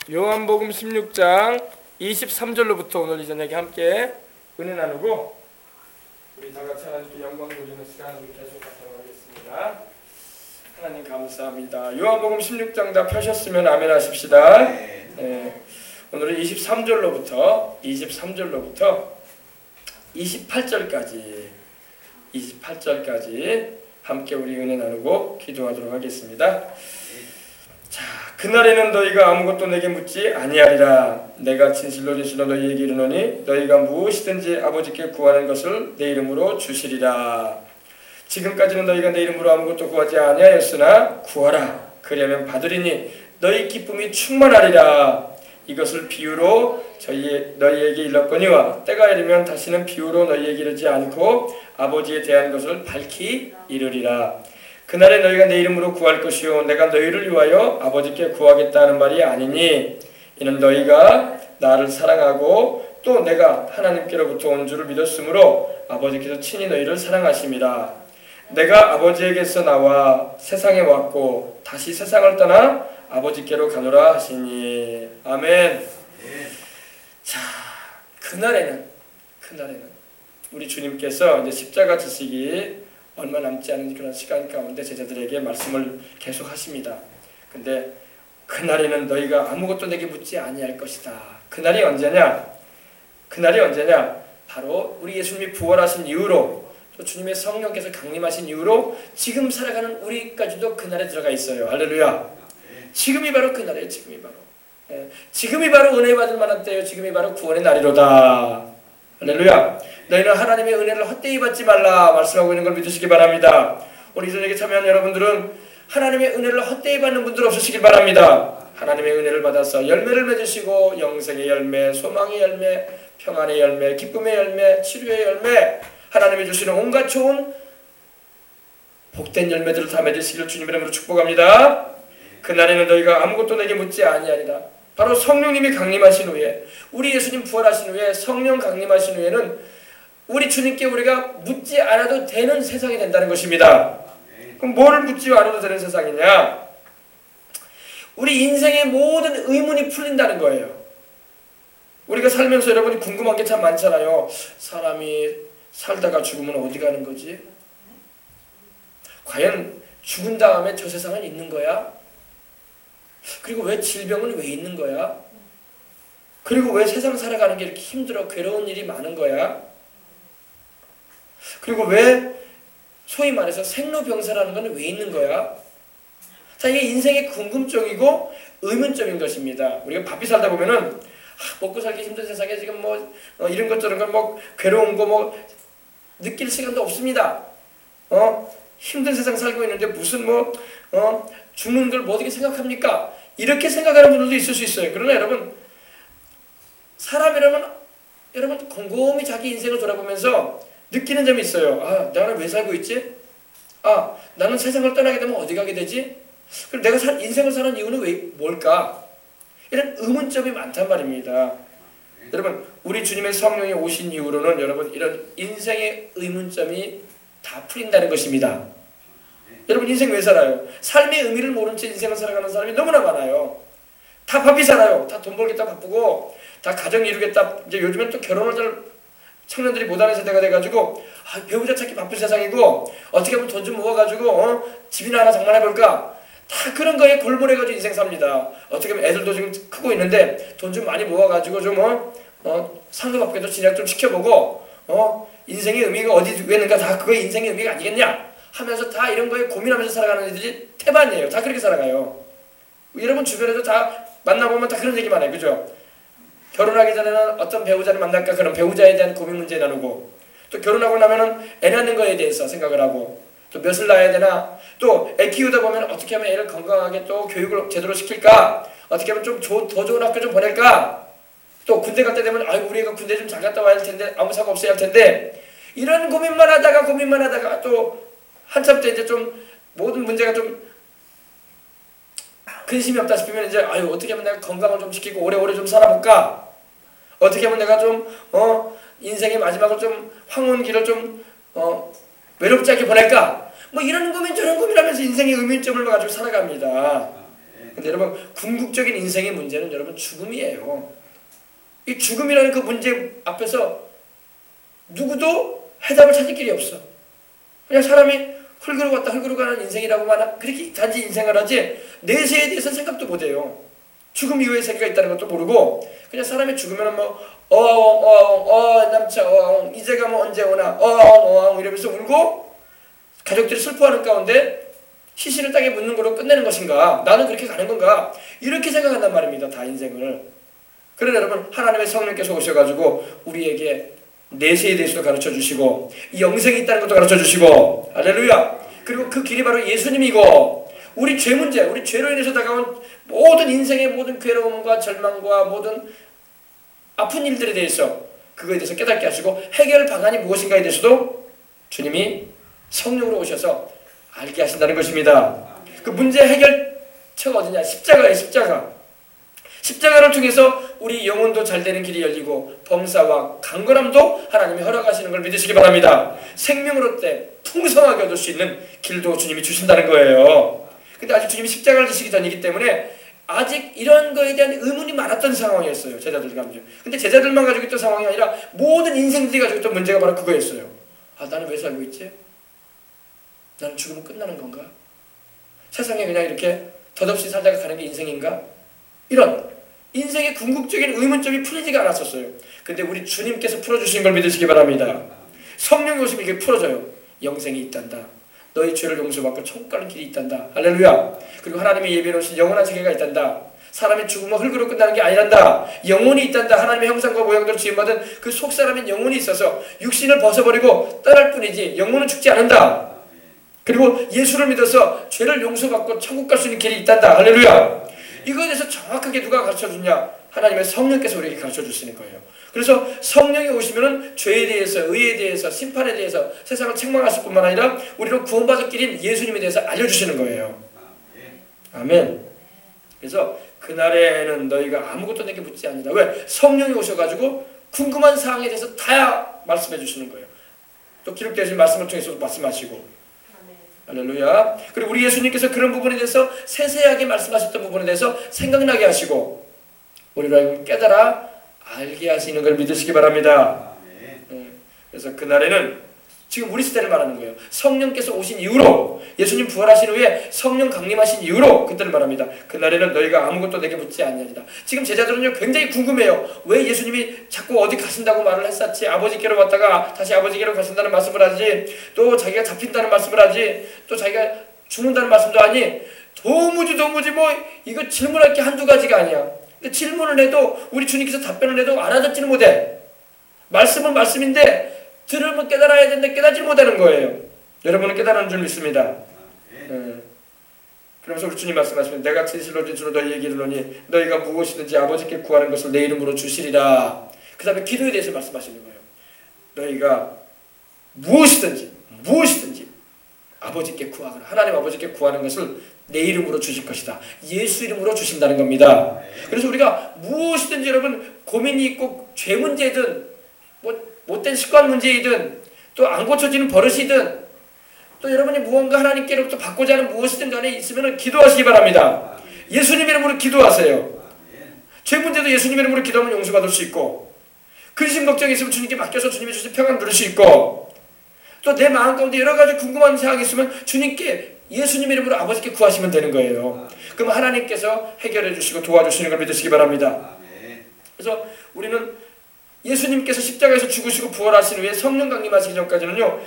요한복음 16장 23절로부터 오늘 이 저녁에 함께 은혜 나누고 우리 다 같이 하나님께 영광 돌리는 시간을 계속 갖도록 하겠습니다. 하나님 감사합니다. 요한복음 16장 다 펴셨으면 아멘 하십시다. 네. 오늘은 23절로부터 28절까지 함께 우리 은혜 나누고 기도하도록 하겠습니다. 자, 그날에는 너희가 아무것도 내게 묻지 아니하리라. 내가 진실로 너희에게 이르노니 너희가 무엇이든지 아버지께 구하는 것을 내 이름으로 주시리라. 지금까지는 너희가 내 이름으로 아무것도 구하지 아니하였으나 구하라. 그리하면 받으리니 너희 기쁨이 충만하리라. 이것을 비유로 너희에게 일렀거니와 때가 이르면 다시는 비유로 너희에게 이르지 않고 아버지에 대한 것을 밝히 이르리라. 그날에 너희가 내 이름으로 구할 것이요 내가 너희를 위하여 아버지께 구하겠다는 말이 아니니 이는 너희가 나를 사랑하고 또 내가 하나님께로부터 온 줄을 믿었으므로 아버지께서 친히 너희를 사랑하심이라. 내가 아버지에게서 나와 세상에 왔고 다시 세상을 떠나 아버지께로 가노라 하시니 아멘. 자, 그날에는 우리 주님께서 이제 십자가 지시기 얼마 남지 않은 그런 시간 가운데 제자들에게 말씀을 계속 하십니다. 근데 그날에는 너희가 아무것도 내게 묻지 아니할 것이다. 그날이 언제냐? 바로 우리 예수님이 부활하신 이후로 또 주님의 성령께서 강림하신 이후로 지금 살아가는 우리까지도 그날에 들어가 있어요. 할렐루야. 지금이 바로 그날이에요. 지금이 바로 은혜 받을 만한 때예요. 지금이 바로 구원의 날이로다. 할렐루야. 너희는 하나님의 은혜를 헛되이 받지 말라 말씀하고 있는 걸 믿으시기 바랍니다. 오늘 이 저녁에 참여한 여러분들은 하나님의 은혜를 헛되이 받는 분들 없으시길 바랍니다. 하나님의 은혜를 받아서 열매를 맺으시고 영생의 열매, 소망의 열매, 평안의 열매, 기쁨의 열매, 치료의 열매, 하나님이 주시는 온갖 좋은 복된 열매들을 다 맺으시기를 주님의 이름으로 축복합니다. 그날에는 너희가 아무것도 내게 묻지 아니하리라. 바로 성령님이 강림하신 후에, 우리 예수님 부활하신 후에 성령 강림하신 후에는 우리 주님께 우리가 묻지 않아도 되는 세상이 된다는 것입니다. 그럼 뭘 묻지 않아도 되는 세상이냐? 우리 인생의 모든 의문이 풀린다는 거예요. 우리가 살면서 여러분이 궁금한 게 참 많잖아요. 사람이 살다가 죽으면 어디 가는 거지? 과연 죽은 다음에 저 세상은 있는 거야? 그리고 왜 질병은 왜 있는 거야? 그리고 왜 세상 살아가는 게 이렇게 힘들어 괴로운 일이 많은 거야? 그리고 왜 소위 말해서 생로병사라는 건 왜 있는 거야? 자, 이게 인생의 궁금증이고 의문점인 것입니다. 우리가 바삐 살다 보면은 먹고 살기 힘든 세상에 지금 이런 것 저런 거 괴로운 거 느낄 시간도 없습니다. 힘든 세상 살고 있는데 무슨 죽는 걸 어떻게 생각합니까? 이렇게 생각하는 분들도 있을 수 있어요. 그러나 여러분, 사람이라면 여러분 곰곰이 자기 인생을 돌아보면서 느끼는 점이 있어요. 아, 나는 왜 살고 있지? 아, 나는 세상을 떠나게 되면 어디 가게 되지? 그럼 내가 인생을 사는 이유는 뭘까? 이런 의문점이 많단 말입니다. 여러분, 우리 주님의 성령이 오신 이후로는 여러분 이런 인생의 의문점이 다 풀린다는 것입니다. 여러분 인생 왜 살아요? 삶의 의미를 모른 채 인생을 살아가는 사람이 너무나 많아요. 다 바삐 살아요. 다 돈 벌겠다 바쁘고 다 가정 이루겠다. 이제 요즘엔 또 결혼을 잘 청년들이 못하는 세대가 돼가지고 배우자 찾기 바쁜 세상이고 어떻게 하면 돈 좀 모아가지고 집이나 하나 장만해볼까? 다 그런 거에 골몰해가지고 인생 삽니다. 어떻게 하면 애들도 지금 크고 있는데 돈 좀 많이 모아가지고 좀 상급업계도 진학 좀 시켜보고 인생의 의미가 어디 있는가 다 그거의 인생의 의미가 아니겠냐 하면서 다 이런 거에 고민하면서 살아가는 애들이 태반이에요. 다 그렇게 살아가요. 여러분 주변에도 다 만나보면 다 그런 얘기만 해요. 그죠? 결혼하기 전에는 어떤 배우자를 만날까 그런 배우자에 대한 고민 문제 나누고 또 결혼하고 나면은 애 낳는 거에 대해서 생각을 하고 또 몇을 낳아야 되나 또 애 키우다 보면 어떻게 하면 애를 건강하게 또 교육을 제대로 시킬까 어떻게 하면 좀 더 좋은 학교 좀 보낼까 또 군대 갈 때 되면 아이고 우리 애가 군대 좀 잘 갔다 와야 할 텐데 아무 사고 없어야 할 텐데 이런 고민만 하다가 또 한참 때 이제 좀 모든 문제가 좀 근심이 없다 싶으면 이제 아유 어떻게 하면 내가 건강을 좀 시키고 오래오래 좀 살아볼까 어떻게 하면 내가 좀 인생의 마지막을 좀 황혼기를 좀 외롭지 않게 보낼까 이런 고민 저런 고민하면서 인생의 의문점을 가지고 살아갑니다. 근데 여러분 궁극적인 인생의 문제는 여러분 죽음이에요. 이 죽음이라는 그 문제 앞에서 누구도 해답을 찾을 길이 없어. 그냥 사람이 흙으로 갔다 흙으로 가는 인생이라고만 그렇게 단지 인생을 하지 내세에 대해서 생각도 못해요. 죽음 이후에 세계가 있다는 것도 모르고 그냥 사람이 죽으면 뭐 남자 이제가 뭐 언제 오나 이러면서 울고 가족들이 슬퍼하는 가운데 시신을 땅에 묻는 걸로 끝내는 것인가? 나는 그렇게 가는 건가? 이렇게 생각한단 말입니다. 다 인생을. 그러나 여러분 하나님의 성령께서 오셔가지고 우리에게 내세에 대해서도 가르쳐 주시고 영생이 있다는 것도 가르쳐 주시고 할렐루야. 그리고 그 길이 바로 예수님이고 우리 죄 문제, 우리 죄로 인해서 다가온 모든 인생의 모든 괴로움과 절망과 모든 아픈 일들에 대해서 그거에 대해서 깨닫게 하시고 해결 방안이 무엇인가에 대해서도 주님이 성령으로 오셔서 알게 하신다는 것입니다. 그 문제 해결처가 어디냐? 십자가예요. 십자가를 통해서 우리 영혼도 잘 되는 길이 열리고 범사와 강건함도 하나님이 허락하시는 걸 믿으시기 바랍니다. 생명으로 때 풍성하게 얻을 수 있는 길도 주님이 주신다는 거예요. 근데 아직 주님이 십자가를 지시기 전이기 때문에 아직 이런 거에 대한 의문이 많았던 상황이었어요. 제자들 가운데. 근데 제자들만 가지고 있던 상황이 아니라 모든 인생들이 가지고 있던 문제가 바로 그거였어요. 나는 왜 살고 있지? 나는 죽으면 끝나는 건가? 세상에 그냥 이렇게 덧없이 살다가 가는 게 인생인가? 이런 인생의 궁극적인 의문점이 풀리지가 않았었어요. 근데 우리 주님께서 풀어주신 걸 믿으시기 바랍니다. 성령이 오시면 이게 풀어져요. 영생이 있단다. 너희 죄를 용서받고 천국 가는 길이 있단다. 할렐루야. 그리고 하나님의 예비해 놓으신 영원한 세계가 있단다. 사람이 죽으면 흙으로 끝나는 게 아니란다. 영혼이 있단다. 하나님의 형상과 모양대로 지음받은 그 속사람인 영혼이 있어서 육신을 벗어버리고 떠날 뿐이지 영혼은 죽지 않는다. 그리고 예수를 믿어서 죄를 용서받고 천국 갈 수 있는 길이 있단다. 할렐루야. 이거에 대해서 정확하게 누가 가르쳐주냐? 하나님의 성령께서 우리에게 가르쳐주시는 거예요. 그래서 성령이 오시면은 죄에 대해서, 의에 대해서, 심판에 대해서 세상을 책망하실 뿐만 아니라 우리로 구원받을 길인 예수님에 대해서 알려주시는 거예요. 아멘. 그래서 그날에는 너희가 아무것도 내게 묻지 아니라. 왜? 성령이 오셔가지고 궁금한 사항에 대해서 다 말씀해 주시는 거예요. 또 기록되신 말씀을 통해서도 말씀하시고. 할렐루야. 그리고 우리 예수님께서 그런 부분에 대해서 세세하게 말씀하셨던 부분에 대해서 생각나게 하시고 우리로 하여금 깨달아 알게 하시는 걸 믿으시기 바랍니다. 그래서 그날에는 지금 우리 시대를 말하는 거예요. 성령께서 오신 이후로 예수님 부활하신 후에 성령 강림하신 이후로 그때를 말합니다. 그날에는 너희가 아무것도 내게 묻지 않느니라. 지금 제자들은요 굉장히 궁금해요. 왜 예수님이 자꾸 어디 가신다고 말을 했었지? 아버지께로 왔다가 다시 아버지께로 가신다는 말씀을 하지, 또 자기가 잡힌다는 말씀을 하지, 또 자기가 죽는다는 말씀도 하니 도무지 뭐 이거 질문할 게 한두 가지가 아니야. 근데 질문을 해도 우리 주님께서 답변을 해도 알아듣지는 못해. 말씀은 말씀인데 들으면 깨달아야 되는데 깨닫지 못하는 거예요. 여러분은 깨달은 줄 믿습니다. 그러면서 우리 주님 말씀하시면 내가 진실로 진실로 너희에게 이르노니 너희가 무엇이든지 아버지께 구하는 것을 내 이름으로 주시리라. 그 다음에 기도에 대해서 말씀하시는 거예요. 너희가 무엇이든지 아버지께 구하거나 하나님 아버지께 구하는 것을 내 이름으로 주실 것이다. 예수 이름으로 주신다는 겁니다. 그래서 우리가 무엇이든지 여러분 고민이 있고 죄 문제든 못된 습관 문제이든 또 안 고쳐지는 버릇이든 또 여러분이 무언가 하나님께로부터 받고자 하는 무엇이든 간에 있으면 기도하시기 바랍니다. 예수님 이름으로 기도하세요. 죄 문제도 예수님 이름으로 기도하면 용서받을 수 있고 근심 걱정이 있으면 주님께 맡겨서 주님이 주신 평안 누릴 수 있고 또 내 마음 가운데 여러 가지 궁금한 사항이 있으면 주님께 예수님 이름으로 아버지께 구하시면 되는 거예요. 그럼 하나님께서 해결해 주시고 도와주시는 걸 믿으시기 바랍니다. 그래서 우리는 예수님께서 십자가에서 죽으시고 부활하신 후에 성령 강림하시기 전까지는요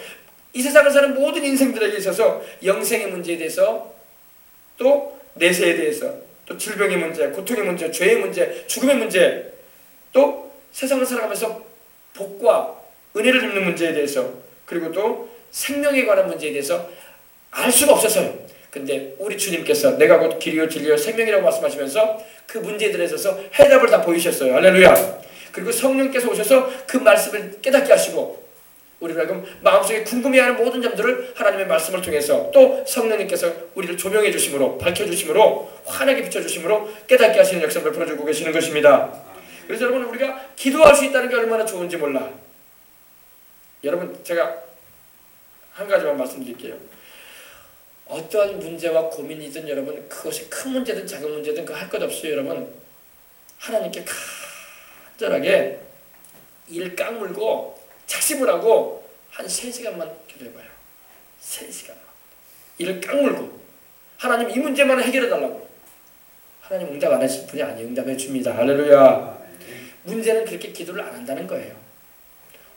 이 세상을 사는 모든 인생들에게 있어서 영생의 문제에 대해서 또 내세에 대해서 또 질병의 문제, 고통의 문제, 죄의 문제, 죽음의 문제 또 세상을 살아가면서 복과 은혜를 입는 문제에 대해서 그리고 또 생명에 관한 문제에 대해서 알 수가 없었어요. 근데 우리 주님께서 내가 곧 길이요 진리요 생명이라고 말씀하시면서 그 문제들에 있어서 해답을 다 보이셨어요. 할렐루야. 그리고 성령께서 오셔서 그 말씀을 깨닫게 하시고 우리를 하여금 마음속에 궁금해하는 모든 점들을 하나님의 말씀을 통해서 또 성령님께서 우리를 조명해 주심으로 밝혀주심으로 환하게 비춰주심으로 깨닫게 하시는 역사를 풀어주고 계시는 것입니다. 그래서 여러분 우리가 기도할 수 있다는 게 얼마나 좋은지 몰라. 여러분 제가 한 가지만 말씀드릴게요. 어떠한 문제와 고민이든 여러분 그것이 큰 문제든 작은 문제든 그 할 것 없이 여러분 하나님께 간절하게 이를 깡물고 작심을 하고 한 3시간만 기도해봐요. 3시간만. 이를 깡물고 하나님 이 문제만 해결해달라고. 하나님 응답 안 하실 분이 아니에요. 응답해 줍니다. 할렐루야. 문제는 그렇게 기도를 안 한다는 거예요.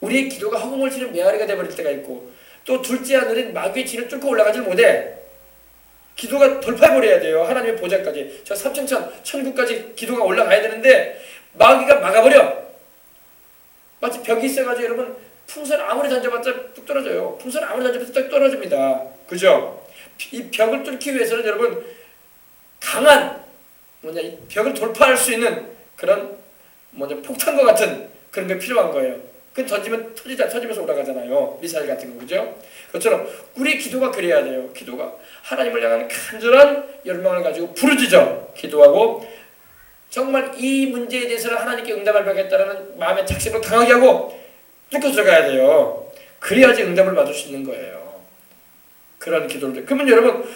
우리의 기도가 허공을 치는 메아리가 되어버릴 때가 있고 또 둘째 하늘인 마귀의 진을 뚫고 올라가질 못해. 기도가 돌파해버려야 돼요. 하나님의 보좌까지. 저 3층천 천국까지 기도가 올라가야 되는데 마귀가 막아버려. 마치 벽이 있어가지고 여러분 풍선 아무리 던져봤자 뚝 떨어져요. 풍선 아무리 던져봤자 뚝 떨어집니다. 그죠? 이 벽을 뚫기 위해서는 여러분 강한 이 벽을 돌파할 수 있는 그런 폭탄과 같은 그런 게 필요한 거예요. 그 던지면 터지면서 올라가잖아요. 미사일 같은 거, 그죠? 그것처럼 우리 기도가 그래야 돼요. 기도가 하나님을 향한 간절한 열망을 가지고 부르짖어 기도하고 정말 이 문제에 대해서는 하나님께 응답을 받겠다라는 마음의 작심을 강하게 하고 뚫고 들어가야 돼요. 그래야지 응답을 받을 수 있는 거예요. 그런 기도를. 그러면 여러분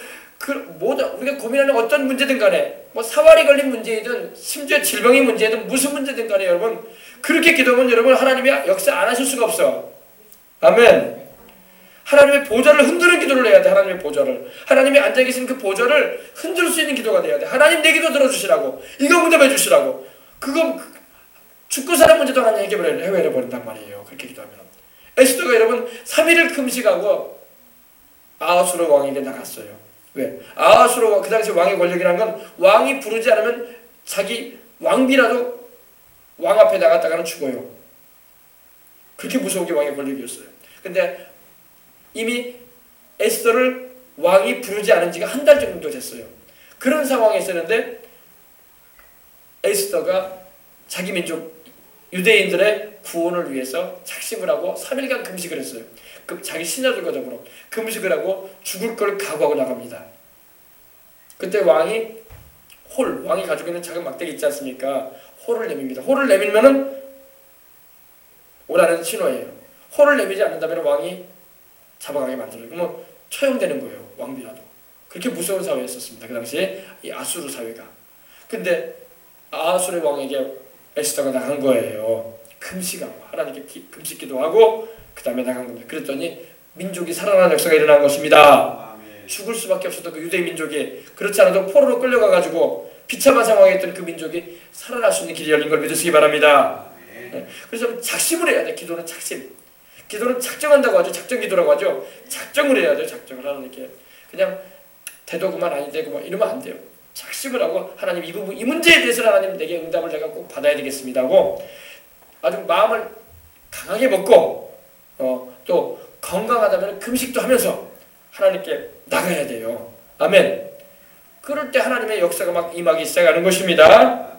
우리가 고민하는 어떤 문제든 간에 사활이 걸린 문제이든 심지어 질병의 문제이든 무슨 문제든 간에 여러분 그렇게 기도하면 여러분 하나님이 역사 안 하실 수가 없어. 아멘. 하나님의 보좌를 흔드는 기도를 해야 돼. 하나님의 보좌를. 하나님이 앉아 계신 그 보좌를 흔들 수 있는 기도가 돼야 돼. 하나님 내 기도 들어주시라고. 이거 응답해 주시라고. 그거 죽고 사는 문제도 하나님 해결해 버린단 말이에요. 그렇게 기도하면. 에스더가 여러분 3일을 금식하고 아하수르 왕에게 나갔어요. 왜? 아하수르 그 당시 왕의 권력이라는 건 왕이 부르지 않으면 자기 왕비라도 왕 앞에 나갔다가는 죽어요. 그렇게 무서운 게 왕의 권력이었어요. 근데 이미 에스더를 왕이 부르지 않은 지가 한 달 정도 됐어요. 그런 상황에 있었는데 에스더가 자기 민족 유대인들의 구원을 위해서 작심을 하고 3일간 금식을 했어요. 자기 신하들과 더불어 금식을 하고 죽을 걸 각오하고 나갑니다. 그때 왕이 가지고 있는 작은 막대기 있지 않습니까? 홀을 내밉니다. 홀을 내밀면은 오라는 신호예요. 홀을 내밀지 않는다면 왕이 잡아가게 만들어요. 그러면 처형되는 거예요. 왕비라도. 그렇게 무서운 사회였었습니다. 그 당시에 이 아수르 사회가. 근데 아수르 왕에게 에스더가 나간 거예요. 금식하고 하나님께 금식 기도하고 그 다음에 나간 겁니다. 그랬더니 민족이 살아나는 역사가 일어난 것입니다. 아멘. 죽을 수밖에 없었던 그 유대 민족이 그렇지 않아도 포로로 끌려가가지고 비참한 상황에 있던 그 민족이 살아날 수 있는 길이 열린 걸 믿으시기 바랍니다. 네. 그래서 작심을 해야 돼. 기도는 작심. 기도는 작정한다고 하죠. 작정 기도라고 하죠. 작정을 해야 돼요. 작정을 하나님께. 그냥 대도구만 아니 되고 이러면 안 돼요. 작심을 하고 하나님 이 문제에 대해서는 하나님 내게 응답을 내가 꼭 받아야 되겠습니다 하고 아주 마음을 강하게 먹고 또 건강하다면 금식도 하면서 하나님께 나가야 돼요. 아멘. 그럴 때 하나님의 역사가 막 임하기 시작하는 것입니다.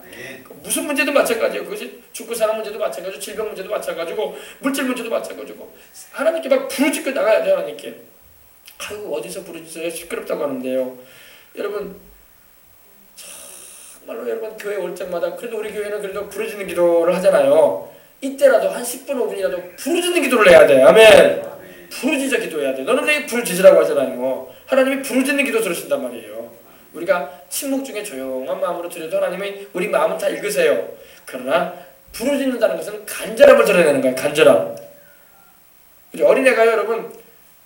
무슨 문제도 마찬가지예요. 그것이 죽고 사는 문제도 마찬가지고 질병 문제도 마찬가지고 물질 문제도 마찬가지고 하나님께 막 부르짖고 나가야 돼요. 하나님께. 아이고 어디서 부르짖어요. 시끄럽다고 하는데요. 여러분 정말로 여러분 교회 올 때마다 그래도 우리 교회는 그래도 부르짖는 기도를 하잖아요. 이때라도 한 10분 5분이라도 부르짖는 기도를 해야 돼. 아멘. 부르짖어 기도해야 돼. 너는 내게 부르짖으라고 하잖아요. 하나님이 부르짖는 기도 들으신단 말이에요. 우리가 침묵 중에 조용한 마음으로 드려도 하나님이 우리 마음은 다 읽으세요. 그러나 부르짖는다는 것은 간절함을 드러내는 거예요. 간절함. 그죠? 어린애가요 여러분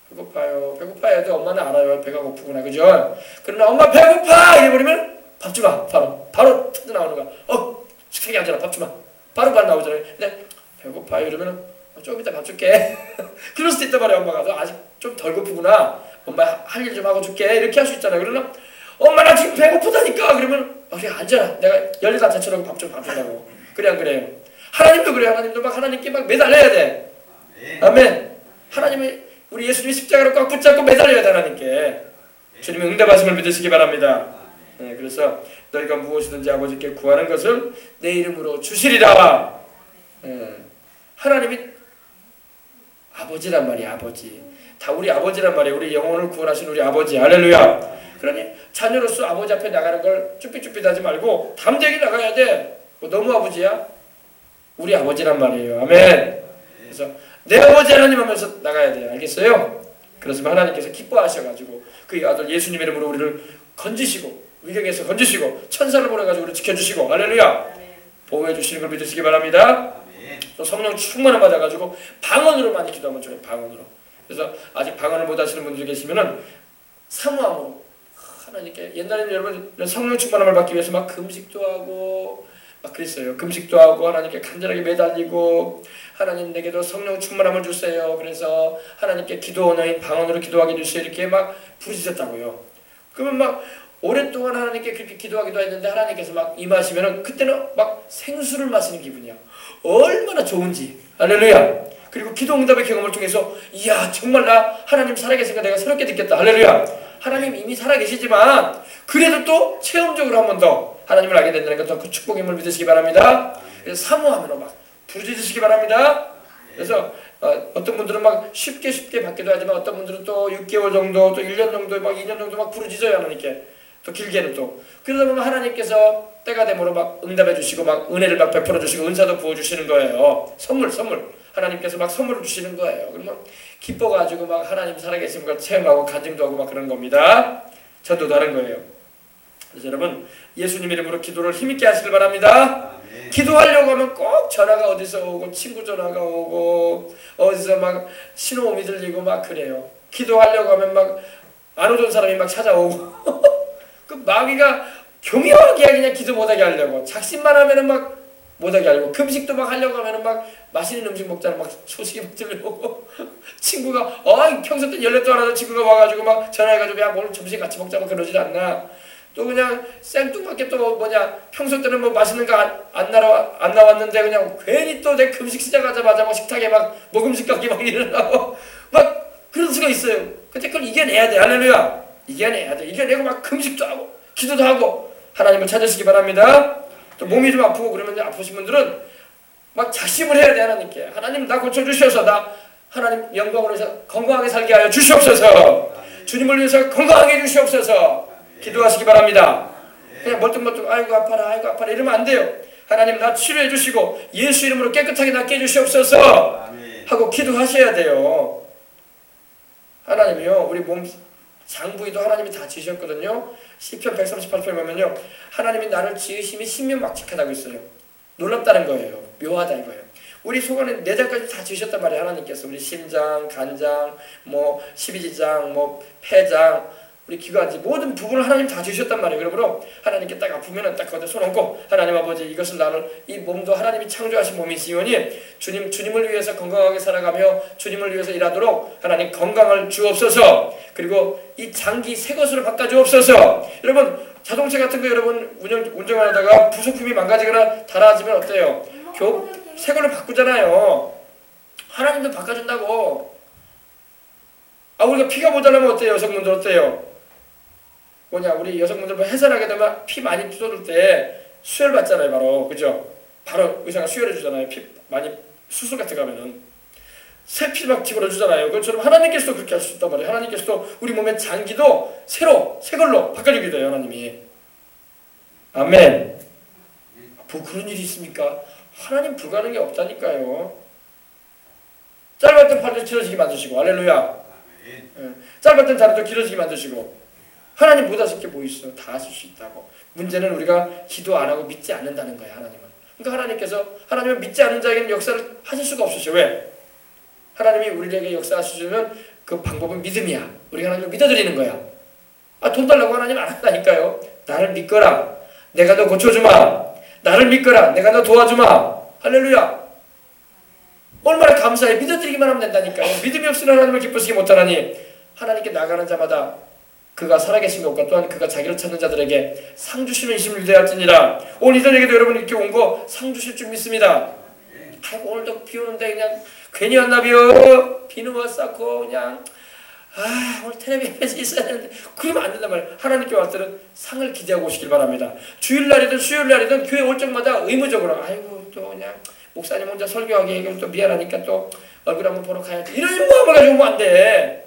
배고파요 해도 엄마는 알아요. 배가 고프구나. 그죠? 그러나 엄마 배고파! 이래버리면 밥 주마. 바로 터져 나오는 거야. 식탁에 앉아라. 밥 주마. 바로 나오잖아요. 근데 배고파요 이러면 좀 이따 밥 줄게. 그럴 수도 있단 말이야. 엄마가 아직 좀 덜 고프구나. 엄마 할 일 좀 하고 줄게. 이렇게 할 수 있잖아요. 그러나 엄마 나 지금 배고프다니까. 그러면 그래 앉아라. 내가 열리다 자처럼 밥 준다고. 그래 안 그래요? 하나님도 그래요. 하나님도 막 하나님께 막 매달려야 돼. 아멘. 하나님이 우리 예수님이 십자가로 꽉 붙잡고 매달려야 돼. 하나님께. 주님의 응답하심을 믿으시기 바랍니다. 네, 그래서 너희가 무엇이든지 아버지께 구하는 것을 내 이름으로 주시리라. 하나님이 아버지란 말이야. 아버지. 다 우리 아버지란 말이야. 우리 영혼을 구원하신 우리 아버지. 할렐루야. 그러니 자녀로서 아버지 앞에 나가는 걸 쭈삣쭈삣 하지 말고 담대하게 나가야 돼. 너무 아버지야? 우리 아버지란 말이에요. 아멘. 그래서 내 아버지 하나님 하면서 나가야 돼요. 알겠어요? 그렇지만 하나님께서 기뻐하셔가지고 그 아들 예수님 이름으로 우리를 건지시고 위경에서 건지시고 천사를 보내가지고 우리를 지켜주시고 할렐루야 보호해 주시는 걸 믿으시기 바랍니다. 또 성령 충만을 받아가지고 방언으로 많이 기도하면 좋아요. 방언으로. 그래서 아직 방언을 못 하시는 분들이 계시면은 사모함으로 하나님께 옛날에는 여러분 성령 충만함을 받기 위해서 막 금식도 하고 막 그랬어요. 금식도 하고 하나님께 간절하게 매달리고 하나님 내게도 성령 충만함을 주세요. 그래서 하나님께 기도원인 방언으로 기도하게 주세요. 이렇게 막 부르짖었다고요. 그러면 막 오랫동안 하나님께 그렇게 기도하기도 했는데 하나님께서 막 임하시면은 그때는 막 생수를 마시는 기분이야. 얼마나 좋은지. 할렐루야. 그리고 기도 응답의 경험을 통해서 이야 정말 나 하나님 살아계시니까 내가 새롭게 듣겠다. 할렐루야. 하나님 이미 살아계시지만 그래도 또 체험적으로 한 번 더 하나님을 알게 된다는 것 그 축복임을 믿으시기 바랍니다. 그래서 사모함으로 막 부르짖으시기 바랍니다. 그래서 어떤 분들은 막 쉽게 받기도 하지만 어떤 분들은 또 6개월 정도 또 1년 정도 막 2년 정도 막 부르짖어요. 하나님께. 또 길게는 또 그러다 보면 하나님께서 때가 되므로 막 응답해 주시고 막 은혜를 막 베풀어 주시고 은사도 부어 주시는 거예요. 선물 하나님께서 막 선물을 주시는 거예요. 그러면 기뻐가지고 막 하나님 살아계신 걸 체험하고 간증도 하고 막 그런 겁니다. 저도 다른 거예요. 그래서 여러분 예수님 이름으로 기도를 힘있게 하시길 바랍니다. 기도하려고 하면 꼭 전화가 어디서 오고 친구 전화가 오고 어디서 막 신호음이 들리고 막 그래요. 기도하려고 하면 막 안 오던 사람이 막 찾아오고 그 마귀가 교묘하게 그냥 기도 못하게 하려고 작심만 하면은 막 못하게 하려고 금식도 막 하려고 하면은 막 맛있는 음식 먹자는 막 소식이 막 들려오고 친구가 평소 때 연락도 안 하던 친구가 와가지고 막 전화해가지고 야 오늘 점심 같이 먹자 막 그러질 않나. 또 그냥 생뚱맞게 또 평소 때는 뭐 맛있는 거 안 나왔는데 그냥 괜히 또 내 금식 시작하자마자 막 식탁에 막 먹음식 가게 막 일어나고 막 그런 수가 있어요. 근데 그걸 이겨내야 돼. 할렐루야. 이겨내야 돼. 이겨내고 막 금식도 하고 기도도 하고 하나님을 찾으시기 바랍니다. 또 몸이 좀 아프고 그러면 아프신 분들은 막 작심을 해야 돼. 하나님께. 하나님 나 고쳐주셔서 나 하나님 영광으로 해서 건강하게 살게 하여 주시옵소서. 주님을 위해서 건강하게 해주시옵소서. 기도하시기 바랍니다. 그냥 멀뚱멀뚱 아이고 아파라 이러면 안 돼요. 하나님 나 치료해 주시고 예수 이름으로 깨끗하게 낫게 해주시옵소서 하고 기도하셔야 돼요. 하나님이요 우리 몸 장부위도 하나님이 다 지으셨거든요. 시편 138편 보면요 하나님이 나를 지으심이 신명막측하다고 있어요. 놀랍다는 거예요. 묘하다 이거예요. 우리 속 안에 내장까지 다 지으셨단 말이에요. 하나님께서 우리 심장, 간장, 뭐 십이지장, 뭐 폐장, 우리 기관지 모든 부분을 하나님 다 지으셨단 말이에요. 그러므로 하나님께 딱 아프면은 딱 거기다 손 얹고 하나님 아버지 이것은 나를 이 몸도 하나님이 창조하신 몸이시오니 주님을 위해서 건강하게 살아가며 주님을 위해서 일하도록 하나님 건강을 주옵소서. 그리고 이 장기 새 것으로 바꿔주옵소서. 여러분 자동차 같은 거 여러분 운전하다가 부속품이 망가지거나 닳아지면 어때요? 새 걸로 바꾸잖아요. 하나님도 바꿔준다고. 우리가 피가 모자라면 어때요? 여성분들 어때요? 우리 여성분들 해산하게 되면 피 많이 쏟을 때 수혈 받잖아요. 바로 그죠? 바로 의사가 수혈해 주잖아요. 피 많이 수술 같은 거 하면은 새 피 막 집어넣어 주잖아요. 그것처럼 하나님께서도 그렇게 할 수 있단 말이에요. 하나님께서도 우리 몸의 장기도 새 걸로 바꿔주기도 해요. 하나님이. 아멘. 그런 일이 있습니까? 하나님 불가능이 없다니까요. 짧았던 팔도 길어지게 만드시고 할렐루야. 짧았던 다리도 길어지게 만드시고 하나님 못하실 게 뭐 있어. 다 하실 수 있다고. 문제는 우리가 기도 안 하고 믿지 않는다는 거야. 하나님은. 그러니까 하나님은 믿지 않는 자에게는 역사를 하실 수가 없으셔. 왜? 하나님이 우리에게 역사하시려면 그 방법은 믿음이야. 우리가 하나님을 믿어드리는 거야. 돈 달라고 하나님 안 한다니까요. 나를 믿거라. 내가 너 고쳐주마. 나를 믿거라. 내가 너 도와주마. 할렐루야. 얼마나 감사해. 믿어드리기만 하면 된다니까요. 믿음이 없으면 하나님을 기쁘시게 못하나니 하나님께 나가는 자마다 그가 살아계신 것과 또한 그가 자기를 찾는 자들에게 상 주시는 힘을 유대할지니라. 오늘 이들에게도 여러분 이렇게 온 거 상 주실 줄 믿습니다. 오늘도 비 오는데 그냥 괜히 왔나 비요. 비는 왔었고 그냥 오늘 텔레비 앞에서 있어야 되는데 그러면 안 된단 말이에요. 하나님께 왔을 때는 상을 기대하고 오시길 바랍니다. 주일날이든 수요일날이든 교회 올 적마다 의무적으로 또 그냥 목사님 혼자 설교하기 그럼 또 미안하니까 또 얼굴 한번 보러 가야지. 이런 마음을 가지고 오면 안 돼.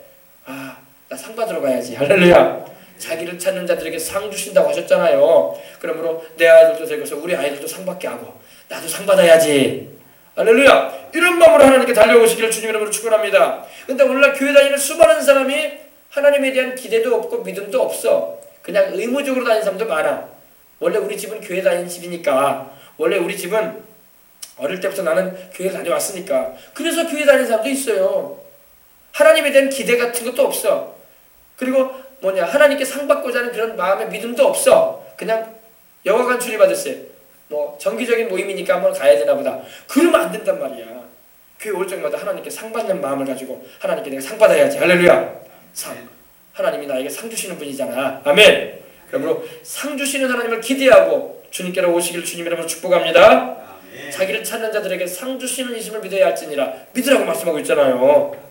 나 상 받으러 가야지. 할렐루야. 자기를 찾는 자들에게 상 주신다고 하셨잖아요. 그러므로 내 아이들도 되고서 우리 아이들도 상 받게 하고 나도 상 받아야지. 할렐루야. 이런 마음으로 하나님께 달려오시기를 주님 이름으로 축원합니다. 근데 오늘날 교회 다니는 수많은 사람이 하나님에 대한 기대도 없고 믿음도 없어. 그냥 의무적으로 다니는 사람도 많아. 원래 우리 집은 교회 다니는 집이니까, 원래 우리 집은 어릴 때부터 나는 교회 다녀왔으니까, 그래서 교회 다니는 사람도 있어요. 하나님에 대한 기대 같은 것도 없어. 그리고 하나님께 상 받고자 하는 그런 마음의 믿음도 없어. 그냥 영화관 출입하듯이 정기적인 모임이니까 한번 가야 되나 보다. 그러면 안 된단 말이야. 교회 올 적마다 하나님께 상 받는 마음을 가지고 하나님께 내가 상 받아야지. 할렐루야. 상. 하나님이 나에게 상 주시는 분이잖아. 아멘. 그러므로 상 주시는 하나님을 기대하고 주님께로 오시기를 주님 이름으로 축복합니다. 아멘. 자기를 찾는 자들에게 상 주시는 이심을 믿어야 할지니라. 믿으라고 말씀하고 있잖아요.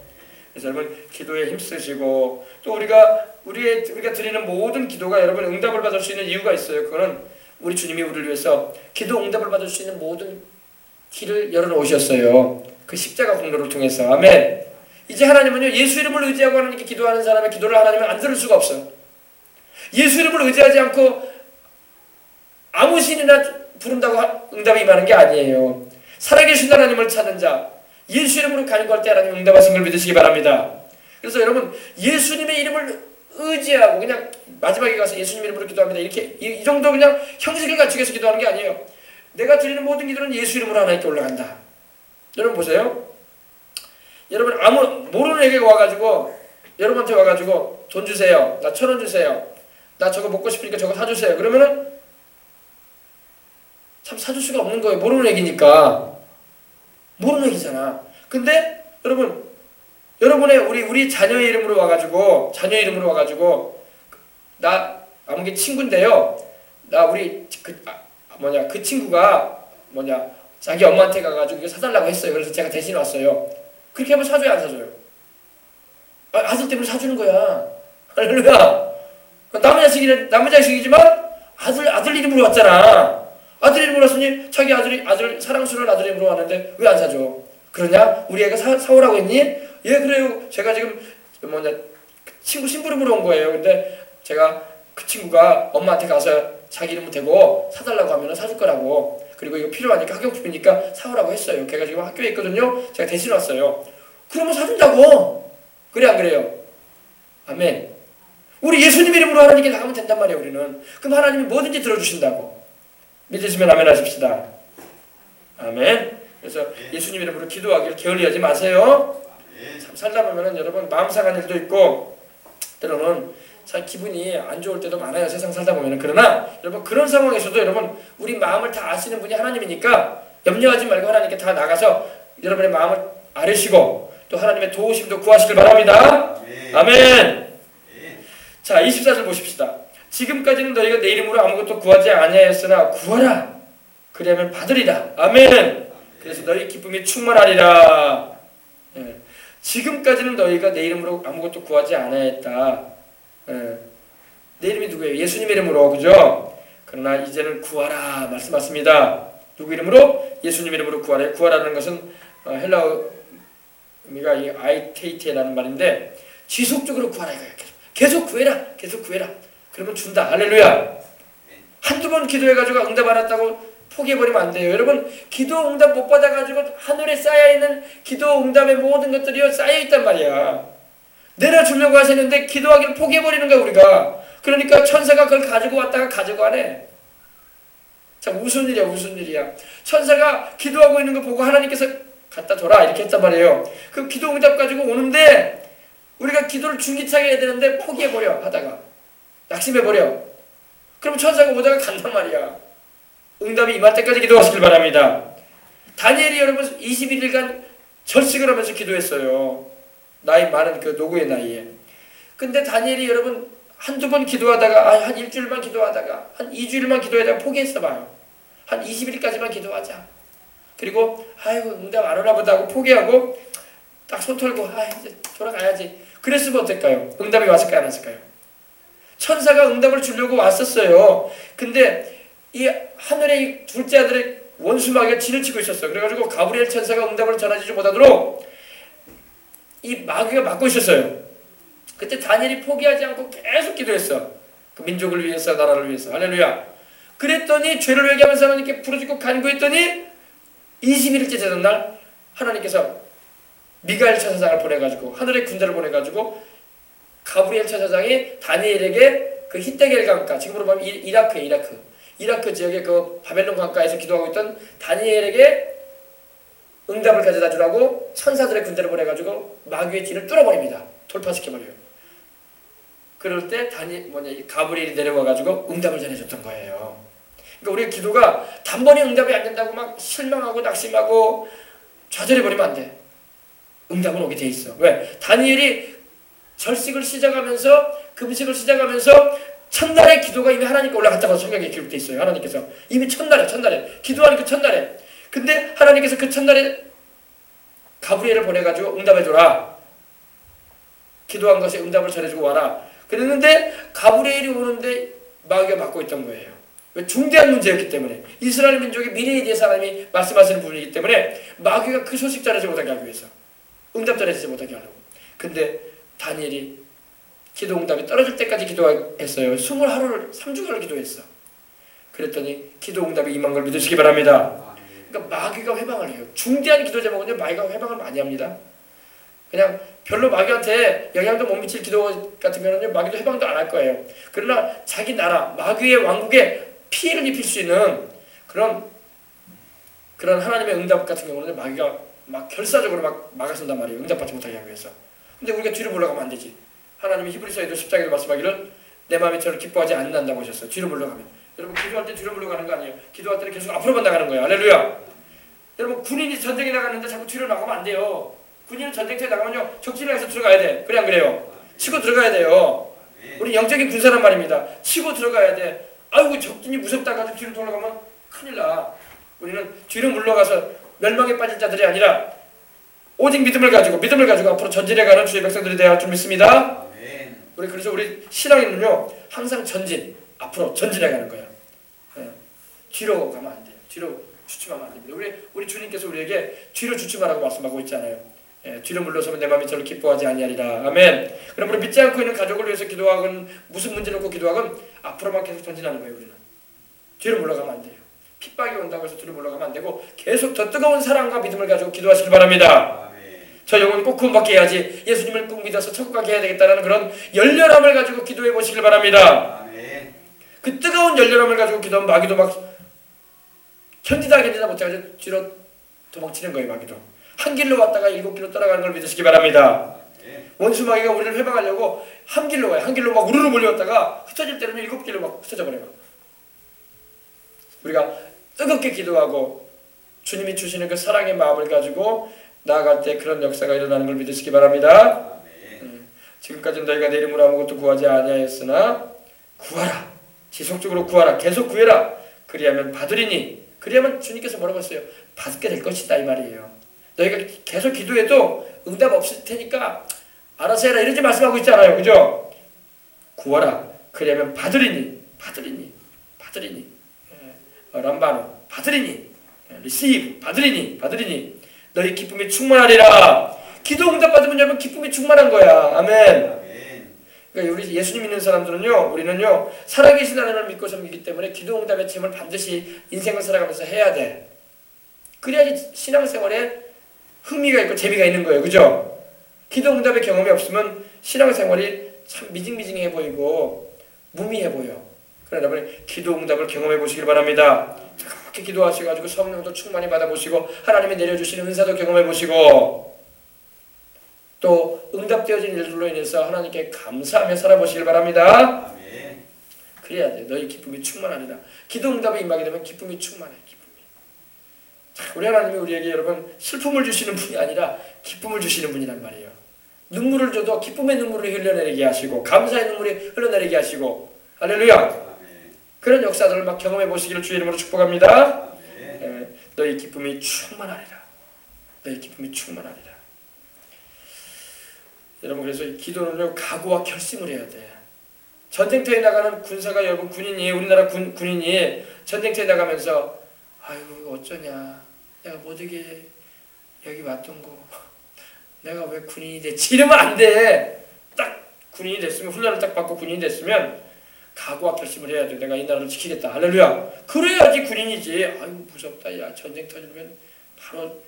그래서 여러분 기도에 힘쓰시고, 또 우리가 드리는 모든 기도가 여러분 응답을 받을 수 있는 이유가 있어요. 그거는 우리 주님이 우리를 위해서 기도 응답을 받을 수 있는 모든 길을 열어놓으셨어요. 그 십자가 공로를 통해서. 아멘. 이제 하나님은요, 예수 이름을 의지하고 하나님께 기도하는 사람의 기도를 하나님은 안 들을 수가 없어요. 예수 이름을 의지하지 않고 아무 신이나 부른다고 응답이 임하는 게 아니에요. 살아계신 하나님을 찾는 자, 예수 이름으로 간구할 때 하나님 응답하신 걸 믿으시기 바랍니다. 그래서 여러분 예수님의 이름을 의지하고 그냥 마지막에 가서 예수님 이름으로 기도합니다. 이렇게 이 정도 그냥 형식을 갖추기 위해서 기도하는 게 아니에요. 내가 드리는 모든 기도는 예수 이름으로 하나님께 올라간다. 여러분 보세요. 여러분 모르는 애가 와가지고 여러분한테 와가지고 돈 주세요. 나 1,000원 주세요. 나 저거 먹고 싶으니까 저거 사주세요. 그러면은 참 사줄 수가 없는 거예요. 모르는 애기니까. 모르는 얘기잖아. 근데 여러분의 우리 자녀의 이름으로 와가지고 나 아무개 친구인데요. 나 그 친구가 자기 엄마한테 가가지고 이거 사달라고 했어요. 그래서 제가 대신 왔어요. 그렇게 하면 사줘요, 안 사줘요? 아들 때문에 사주는 거야. 할렐루야. 남의 자식이지만 아들 이름으로 왔잖아. 아들 이름으로 왔으니 자기 아들 사랑스러운 아들 이름으로 왔는데 왜 안 사줘? 그러냐? 우리 애가 사오라고 했니? 예, 그래요. 제가 지금 친구 심부름으로 온 거예요. 근데 제가 그 친구가 엄마한테 가서 자기 이름을 대고 사달라고 하면 사줄 거라고. 그리고 이거 필요하니까 학용품이니까 사오라고 했어요. 걔가 지금 학교에 있거든요. 제가 대신 왔어요. 그러면 사준다고. 그래 안 그래요? 아멘. 우리 예수님 이름으로 하나님께 나가면 된단 말이에요. 우리는. 그럼 하나님이 뭐든지 들어주신다고. 믿으시면 아멘 하십시다. 아멘. 그래서 예수님 이름으로 기도하기를 게을리하지 마세요. 참 살다 보면은 여러분 마음 상한 일도 있고 때로는 참 기분이 안 좋을 때도 많아요. 세상 살다 보면은. 그러나 여러분 그런 상황에서도 여러분 우리 마음을 다 아시는 분이 하나님이니까 염려하지 말고 하나님께 다 나가서 여러분의 마음을 아뢰시고 또 하나님의 도우심도 구하시길 바랍니다. 아멘. 자 24절 보십시다. 지금까지는 너희가 내 이름으로 아무것도 구하지 아니하였으나 구하라. 그리하면 받으리라. 아멘. 그래서 너희 기쁨이 충만하리라. 예. 지금까지는 너희가 내 이름으로 아무것도 구하지 않아했다. 예. 내 이름이 누구예요? 예수님 이름으로. 그죠? 그러나 이제는 구하라 말씀하십니다. 누구 이름으로? 예수님 이름으로 구하라. 구하라는 것은 헬라어 의미가 이 아이테이테라는 말인데 지속적으로 구하라 이거예요. 계속 구해라. 계속 구해라. 그러면 준다. 할렐루야. 한두 번 기도해가지고 응답 안 왔다고 포기해버리면 안 돼요. 여러분 기도 응답 못 받아가지고 하늘에 쌓여있는 기도 응답의 모든 것들이 쌓여있단 말이야. 내려주려고 하시는데 기도하기를 포기해버리는 거야 우리가. 그러니까 천사가 그걸 가지고 왔다가 가지고 가네. 참 무슨 일이야. 천사가 기도하고 있는 거 보고 하나님께서 갖다 줘라 이렇게 했단 말이에요. 그 기도 응답 가지고 오는데 우리가 기도를 줄기차게 해야 되는데 포기해버려 하다가 낙심해버려. 그럼 천사가 오다가 간단 말이야. 응답이 임할 때까지 기도하시길 바랍니다. 다니엘이 여러분 21일간 절식을 하면서 기도했어요. 나이 많은 그 노구의 나이에. 근데 다니엘이 여러분 한두 번 기도하다가 한 일주일만 기도하다가 한 2주일만 기도하다가 포기했어 봐요. 한 20일까지만 기도하자. 그리고 아이고 응답 안 오나 보다 하고 포기하고 딱 손 털고 이제 돌아가야지. 그랬으면 어떨까요? 응답이 왔을까요? 안 왔을까요? 천사가 응답을 주려고 왔었어요. 근데 이 하늘의 둘째 아들의 원수 마귀가 진을 치고 있었어요. 그래가지고 가브리엘 천사가 응답을 전하지 못하도록 이 마귀가 막고 있었어요. 그때 다니엘이 포기하지 않고 계속 기도했어. 그 민족을 위해서, 나라를 위해서. 할렐루야. 그랬더니 죄를 회개하면서 하나님께 부르짖고 간구했더니 21일째 되던 날 하나님께서 미가엘 천사장을 보내가지고 하늘의 군대를 보내가지고 가브리엘 천사장이 다니엘에게 그 히데겔 강가, 지금으로 보면 이라크 지역의 그 바벨론 강가에서 기도하고 있던 다니엘에게 응답을 가져다 주라고 천사들의 군대를 보내가지고 마귀의 뒤를 뚫어버립니다. 돌파시켜버려요. 그럴 때 가브리엘이 내려와가지고 응답을 전해줬던 거예요. 그러니까 우리의 기도가 단번에 응답이 안 된다고 막 실망하고 낙심하고 좌절해버리면 안 돼. 응답은 오게 돼 있어. 왜? 다니엘이 절식을 시작하면서 금식을 시작하면서 첫날의 기도가 이미 하나님께 올라갔다고 성경에 기록돼 있어요. 하나님께서 이미 첫날에 기도하는 그 첫날에. 근데 하나님께서 그 첫날에 가브리엘을 보내가지고 응답해줘라. 기도한 것에 응답을 전해주고 와라. 그랬는데 가브리엘이 오는데 마귀가 막고 있던 거예요. 왜? 중대한 문제였기 때문에. 이스라엘 민족의 미래에 대해서 하나님이 말씀하시는 부분이기 때문에 마귀가 그 소식 전하지 못하게 하기 위해서 응답 전해지지 못하게 하려고. 근데 다니엘이 기도 응답이 떨어질 때까지 기도했어요. 20하루를 3주간을 기도했어. 그랬더니 기도 응답이 임한 걸 믿으시기 바랍니다. 그러니까 마귀가 회방을 해요. 중대한 기도 제목은요, 마귀가 회방을 많이 합니다. 그냥 별로 마귀한테 영향도 못 미칠 기도 같은 경우는 마귀도 회방도 안 할 거예요. 그러나 자기 나라, 마귀의 왕국에 피해를 입힐 수 있는 그런 하나님의 응답 같은 경우는 마귀가 막 결사적으로 막 막아선단 말이에요. 응답받지 못하게 하기 위해서. 근데 우리가 뒤로 물러가면 안 되지. 하나님이 히브리서에도 10장에도 말씀하기를 내 마음이 저를 기뻐하지 않는다고 하셨어요. 뒤로 물러가면. 여러분 기도할 때 뒤로 물러가는 거 아니에요. 기도할 때는 계속 앞으로만 나가는 거예요. 할렐루야. 여러분 군인이 전쟁에 나가는데 자꾸 뒤로 나가면 안 돼요. 군인은 전쟁터에 나가면요 적진에서 들어가야 돼. 그래 안 그래요? 치고 들어가야 돼요. 우리 영적인 군사란 말입니다. 치고 들어가야 돼. 아이고 적진이 무섭다가 뒤로 돌아가면 큰일 나. 우리는 뒤로 물러가서 멸망에 빠질 자들이 아니라 오직 믿음을 가지고 앞으로 전진해가는 주의 백성들이 되어야 할 줄 믿습니다. 우리 그래서 우리 신앙에는요 항상 앞으로 전진해가는 거야. 뒤로 가면 안 돼요. 뒤로 주춤하면 안 됩니다. 우리 주님께서 우리에게 뒤로 주춤하라고 말씀하고 있잖아요. 뒤로 물러서면 내 마음이 저를 기뻐하지 아니하리라. 아멘. 그럼 우리 믿지 않고 있는 가족을 위해서 기도하건 무슨 문제 놓고 기도하건 앞으로만 계속 전진하는 거예요. 우리는 뒤로 물러가면 안 돼요. 핍박이 온다고 해서 뒤로 물러가면 안 되고 계속 더 뜨거운 사랑과 믿음을 가지고 기도하시길 바랍니다. 저 영혼 꼭 구원받게 해야지, 예수님을 꼭 믿어서 천국 가게 해야 되겠다는 그런 열렬함을 가지고 기도해 보시길 바랍니다. 그 뜨거운 열렬함을 가지고 기도하면 마귀도 막 견디다 못해가지고 뒤로 도망치는 거예요. 마귀도 한 길로 왔다가 7길로 떠나가는 걸 믿으시기 바랍니다. 원수 마귀가 우리를 회방하려고 한 길로 가요. 한 길로 막 우르르 몰려왔다가 흩어질 때는 7길로 막 흩어져 버려요. 우리가 뜨겁게 기도하고 주님이 주시는 그 사랑의 마음을 가지고 나아갈 때 그런 역사가 일어나는 걸 믿으시기 바랍니다. 지금까지는 너희가 내 이름으로 아무것도 구하지 아니하였으나 구하라. 지속적으로 구하라. 계속 구해라. 그리하면 받으리니. 그리하면 주님께서 뭐라고 했어요? 받게 될 것이다 이 말이에요. 너희가 계속 기도해도 응답 없을 테니까 알아서 해라 이러지 말씀하고 있잖아요. 그죠? 구하라. 그리하면 받으리니. 람바노 받으리니. 리시브 받으리니. 너희 기쁨이 충만하리라. 기도 응답 받으면 여러분 기쁨이 충만한 거야. 아멘. 그러니까 우리 예수님 믿는 사람들은요, 우리는요 살아계신 하나님을 믿고 섬기기 때문에 기도 응답의 체험을 반드시 인생을 살아가면서 해야 돼. 그래야지 신앙생활에 흥미가 있고 재미가 있는 거예요. 그죠? 기도 응답의 경험이 없으면 신앙생활이 참 미징미징해 보이고 무미해 보여. 그러나 여러분 기도 응답을 경험해 보시길 바랍니다. 그렇게 기도하셔가지고 성령도 충만히 받아보시고 하나님이 내려주시는 은사도 경험해 보시고 또 응답되어진 일들로 인해서 하나님께 감사하며 살아보시길 바랍니다. 아멘. 그래야 돼. 너희 기쁨이 충만하리라. 기도 응답이 임하게 되면 기쁨이 충만해. 우리 하나님이 우리에게 여러분 슬픔을 주시는 분이 아니라 기쁨을 주시는 분이란 말이에요. 눈물을 줘도 기쁨의 눈물을 흘려내리게 하시고 감사의 눈물이 흘러내리게 하시고 할렐루야. 그런 역사들을 막 경험해 보시기를 주의 이름으로 축복합니다. 너희 기쁨이 충만하리라. 여러분 그래서 이 기도는요 각오와 결심을 해야 돼. 전쟁터에 나가는 군사가 여러분 군인이 우리나라 군인이 전쟁터에 나가면서 아이고 어쩌냐 내가 못되게 여기 왔던 거 내가 왜 군인이 됐지 이러면 안 돼. 딱 군인이 됐으면 훈련을 딱 받고 군인이 됐으면 각오와 결심을 해야 돼. 내가 이 나라를 지키겠다. 할렐루야. 그래야지 군인이지. 아유 무섭다. 야 전쟁 터지면 바로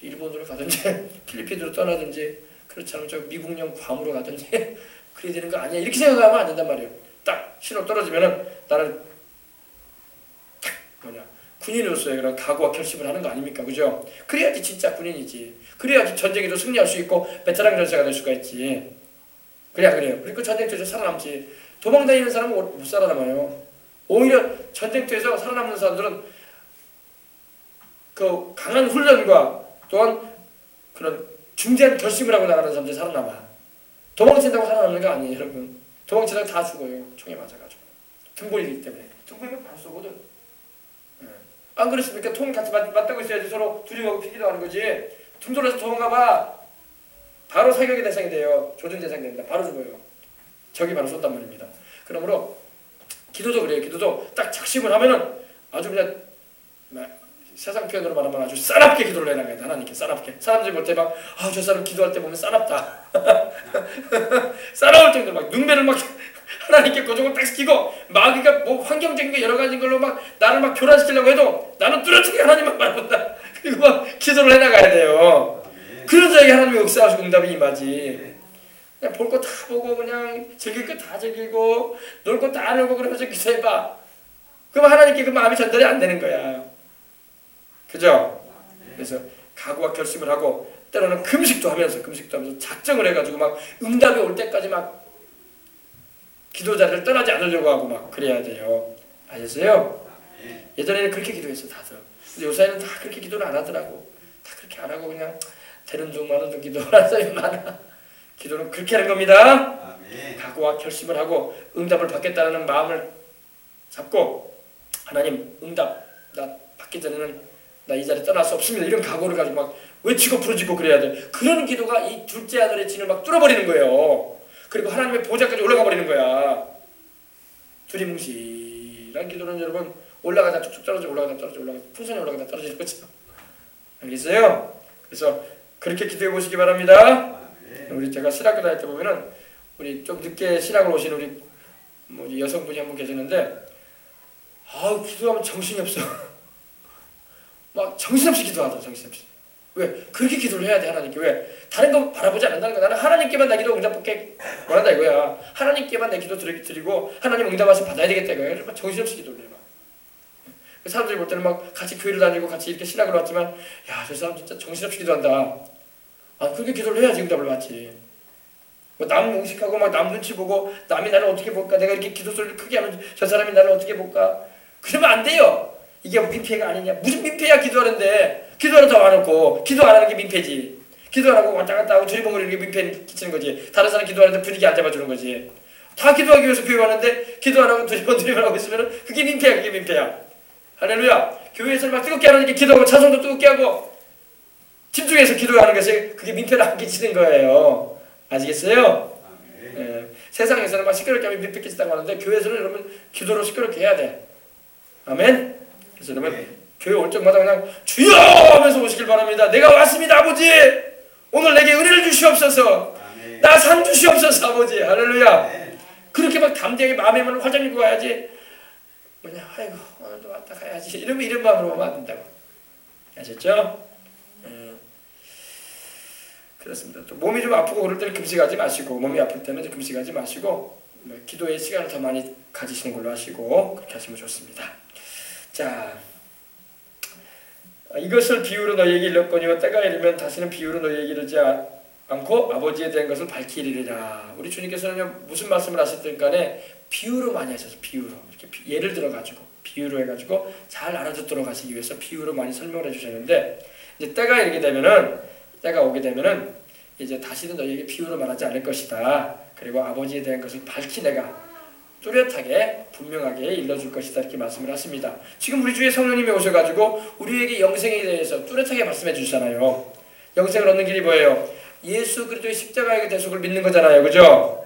일본으로 가든지 필리핀으로 떠나든지 그렇지 않으면 저 미국령 괌으로 가든지 그래야 되는 거 아니야. 이렇게 생각하면 안 된단 말이에요. 딱 신호 떨어지면은 나는 군인으로서의 그런 각오와 결심을 하는 거 아닙니까? 그죠? 그래야지 진짜 군인이지. 그래야지 전쟁에도 승리할 수 있고 베테랑 전사가 될 수가 있지. 그래요. 그리고 전쟁터에서 살아남지. 도망다니는 사람은 못 살아남아요. 오히려 전쟁터에서 살아남는 사람들은 그 강한 훈련과 또한 그런 중대한 결심을 하고 나가는 사람들이 살아남아. 도망친다고 살아남는 거 아니에요, 여러분. 도망치다가 다 죽어요. 총에 맞아가지고. 등보이기 때문에. 등보이면 바로 쏘거든. 안 그렇습니까? 통 같이 맞대고 있어야지 서로 두려워하고 피기도 하는 거지. 등 돌아서 도망가봐. 바로 사격의 대상이 돼요. 조준 대상이 됩니다. 바로 죽어요. 적이 바로 쏜단 말입니다. 그러므로 기도도 그래요. 기도도 딱 작심을 하면은 아주 그냥 세상 표현으로 말하면 아주 싸납게 기도를 해나가야 돼. 하나님께 싸납게. 사람들이 볼 때 막 저 사람 기도할 때 보면 싸납다. 싸나울 정도로 막 눈매를 막 하나님께 고정을 딱 시키고 막 그러니까 뭐 환경적인 게 여러 가지 걸로 막 나를 막 교란시키려고 해도 나는 뚜렷하게 하나님만 바라본다. 그리고 막 기도를 해나가야 돼요. 그런 자에게 하나님이 역사하시고 응답이 임하지. 그냥 볼 거 다 보고 그냥 즐길 거 다 즐기고 놀 거 다 놀고 그러면서 기도해봐. 그럼 하나님께 그 마음이 전달이 안 되는 거야. 그죠? 그래서 각오와 결심을 하고 때로는 금식도 하면서 작정을 해가지고 막 응답이 올 때까지 막 기도 자리를 떠나지 않으려고 하고 막 그래야 돼요. 아셨어요? 예전에는 그렇게 기도했어 다들. 근데 요새는 다 그렇게 기도를 안 하더라고. 다 그렇게 안 하고 그냥 되는 중 마는 중 기도하는 사람이 많아. 기도는 그렇게 하는 겁니다. 각오와 결심을 하고 응답을 받겠다는 마음을 잡고 하나님 응답 나 받기 전에는 나 이 자리 떠날 수 없습니다. 이런 각오를 가지고 막 외치고 부르짖고 그래야 돼. 그런 기도가 이 둘째 하늘의 진을 막 뚫어버리는 거예요. 그리고 하나님의 보좌까지 올라가 버리는 거야. 두리뭉실한 기도는 여러분 올라가다 쭉쭉 떨어져 풍선이 올라가다 떨어지는 거죠. 알겠어요? 그래서 그렇게 기도해 보시기 바랍니다. 우리 제가 신학교 다닐 때 보면은 우리 좀 늦게 신학을 오신 우리 여성분이 한 분 계시는데 기도하면 정신이 없어. 막 정신없이 기도하더라. 정신없이. 왜? 그렇게 기도를 해야 돼. 하나님께. 왜? 다른 거 바라보지 않는다는 거야. 나는 하나님께만 내 기도 응답받게 원한다 이거야. 하나님께만 내 기도 드리고 하나님 응답하시면 받아야 되겠다 이거야. 그래서 정신없이 기도를 해. 사람들이 볼 때는 막 같이 교회를 다니고 같이 이렇게 신학을 왔지만 저 사람 진짜 정신없이 기도한다. 그렇게 기도를 해야지 응답을 받지. 남 의식하고 막 남 눈치 보고 남이 나를 어떻게 볼까? 내가 이렇게 기도 소리를 크게 하면 저 사람이 나를 어떻게 볼까? 그러면 안 돼요. 이게 민폐가 아니냐? 무슨 민폐야 기도하는데. 기도하러 더 안 오고 기도 안 하는 게 민폐지. 기도 안 하고 왔다 갔다 하고 두리번거리는 게 민폐 끼치는 거지. 다른 사람 기도하는데 분위기 안 잡아주는 거지. 다 기도하기 위해서 교회 왔는데 기도 안 하고 두리번 하고 있으면 그게 민폐야. 할렐루야. 교회에서 막 뜨겁게 하는 게 기도하고 찬송도 뜨겁게 하고 집중해서 기도하는 것이 그게 민폐를 안 끼치는 거예요. 아시겠어요? 세상에서는 막 시끄럽게 하면 민폐 끼친다고 하는데 교회에서는 여러분 기도로 시끄럽게 해야 돼. 아멘? 그래서 여러분 교회 올 적마다 그냥 주여 하면서 오시길 바랍니다. 내가 왔습니다 아버지. 오늘 내게 은혜를 주시옵소서. 나 상 주시옵소서 아버지. 할렐루야. 그렇게 막 담대하게 마음의 문을 활짝 열고 가야지. 아이고 오늘도 왔다 가야지. 이런 마음으로 오면 안 된다고. 아셨죠? 그렇습니다. 또 몸이 좀 아프고 그럴 때는 금식하지 마시고 몸이 아플 때는 금식하지 마시고 기도의 시간을 더 많이 가지시는 걸로 하시고 그렇게 하시면 좋습니다. 자, 이것을 비유로 너희에게 일렀거니와 때가 이르면 다시는 비유로 너희에게 이르지 않고 아버지에 대한 것을 밝히리라. 우리 주님께서는 무슨 말씀을 하셨든 간에 비유로 많이 하셔서 비유로 이렇게 예를 들어가지고 비유로 해가지고 잘 알아듣도록 하시기 위해서 비유로 많이 설명을 해주셨는데 이제 때가 오게 되면은 이제 다시는 너희에게 비유로 말하지 않을 것이다. 그리고 아버지에 대한 것을 밝히 내가 뚜렷하게 분명하게 일러줄 것이다 이렇게 말씀을 하십니다. 지금 우리 주의 성령님이 오셔가지고 우리에게 영생에 대해서 뚜렷하게 말씀해 주시잖아요. 영생을 얻는 길이 뭐예요? 예수 그리스도의 십자가의 대속을 믿는 거잖아요. 그죠?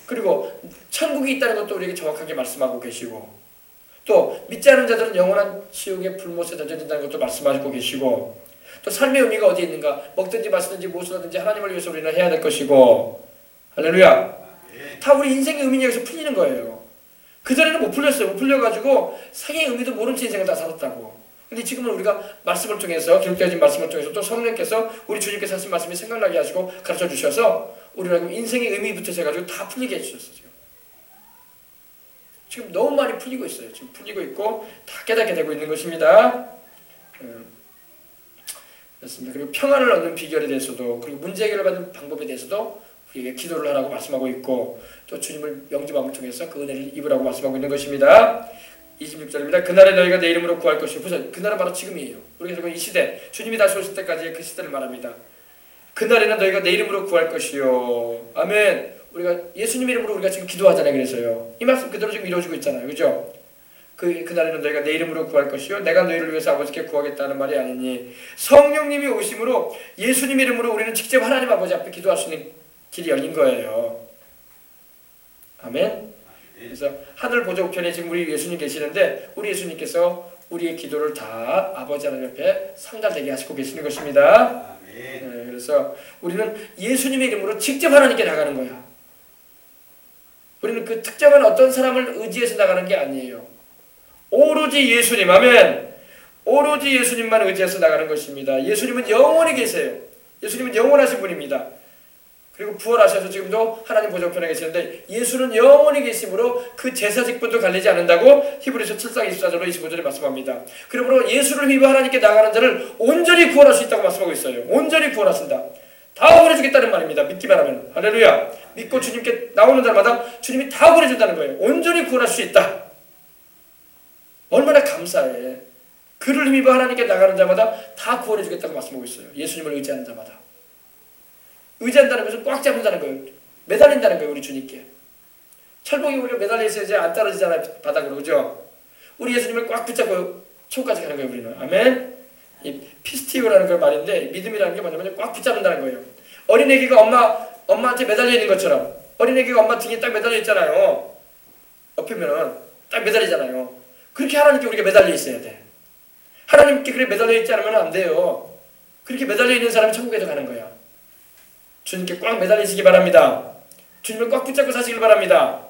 그리고 천국이 있다는 것도 우리에게 정확하게 말씀하고 계시고 또 믿지 않은 자들은 영원한 지옥의 불못에 던져진다는 것도 말씀하고 계시고 또 삶의 의미가 어디에 있는가? 먹든지 마시든지 무엇을 하든지 하나님을 위해서 우리는 해야 될 것이고 할렐루야. 다 우리 인생의 의미는 여기서 풀리는 거예요. 그전에는 못 풀렸어요. 못 풀려가지고 생의 의미도 모른 채 인생을 다 살았다고. 근데 지금은 우리가 말씀을 통해서, 기록되어진 말씀을 통해서 또 성령께서 우리 주님께서 하신 말씀이 생각나게 하시고 가르쳐 주셔서 우리가 인생의 의미부터 해가지고 다 풀리게 해주셨어요. 지금 너무 많이 풀리고 있어요. 지금 풀리고 있고 다 깨닫게 되고 있는 것입니다. 그렇습니다. 그리고 평안을 얻는 비결에 대해서도, 그리고 문제 해결을 받는 방법에 대해서도 우리에게 기도를 하라고 말씀하고 있고, 또 주님을 영접함을 통해서 그 은혜를 입으라고 말씀하고 있는 것입니다. 26절입니다. 그날에 너희가 내 이름으로 구할 것이요. 보세요. 그날은 바로 지금이에요. 우리가 지금 이 시대, 주님이 다시 오실 때까지의 그 시대를 말합니다. 그날에는 너희가 내 이름으로 구할 것이요. 아멘. 우리가 예수님 이름으로 우리가 지금 기도하잖아요. 그래서요. 이 말씀 그대로 지금 이루어지고 있잖아요. 그죠? 그날에는 너희가 내 이름으로 구할 것이요. 내가 너희를 위해서 아버지께 구하겠다는 말이 아니니, 성령님이 오심으로 예수님 이름으로 우리는 직접 하나님 아버지 앞에 기도할 수 있는 길이 열린 거예요. 아멘. 그래서 하늘 보좌 우편에 지금 우리 예수님 계시는데, 우리 예수님께서 우리의 기도를 다 아버지 하나님 옆에 상달되게 하시고 계시는 것입니다. 그래서 우리는 예수님의 이름으로 직접 하나님께 나가는 거야. 우리는 그 특정한 어떤 사람을 의지해서 나가는 게 아니에요. 오로지 예수님, 아멘. 오로지 예수님만 의지해서 나가는 것입니다. 예수님은 영원히 계세요. 예수님은 영원하신 분입니다. 그리고 부활하셔서 지금도 하나님 보좌 우편에 계시는데, 예수는 영원히 계심으로 그 제사 직분도 갈리지 않는다고 히브리서 7장 24절로 25절에 말씀합니다. 그러므로 예수를 믿어 하나님께 나가는 자를 온전히 구원할 수 있다고 말씀하고 있어요. 온전히 구원하신다. 다 구원해주겠다는 말입니다. 믿기만 하면. 할렐루야. 믿고 주님께 나오는 날마다 주님이 다 구원해준다는 거예요. 온전히 구원할 수 있다. 얼마나 감사해. 그를 믿어 하나님께 나가는 자마다 다 구원해주겠다고 말씀하고 있어요. 예수님을 의지하는 자마다. 의지한다는 것은 꽉 잡는다는 거예요. 매달린다는 거예요. 우리 주님께. 철봉이 우리가 매달려 있어야지 안 떨어지잖아요. 바닥으로. 그죠? 우리 예수님을 꽉 붙잡고 천국까지 가는 거예요. 우리는. 아멘. 이 피스티오라는 그 말인데, 믿음이라는 게 뭐냐면 꽉 붙잡는다는 거예요. 어린애기가 엄마한테 매달려 있는 것처럼, 어린애기가 엄마 등에 딱 매달려 있잖아요. 엎으면은 딱 매달리잖아요. 그렇게 하나님께 우리가 매달려 있어야 돼. 하나님께 그렇게 매달려 있지 않으면 안 돼요. 그렇게 매달려 있는 사람이 천국에도 가는 거야. 주님께 꽉 매달리시기 바랍니다. 주님을 꽉 붙잡고 사시길 바랍니다.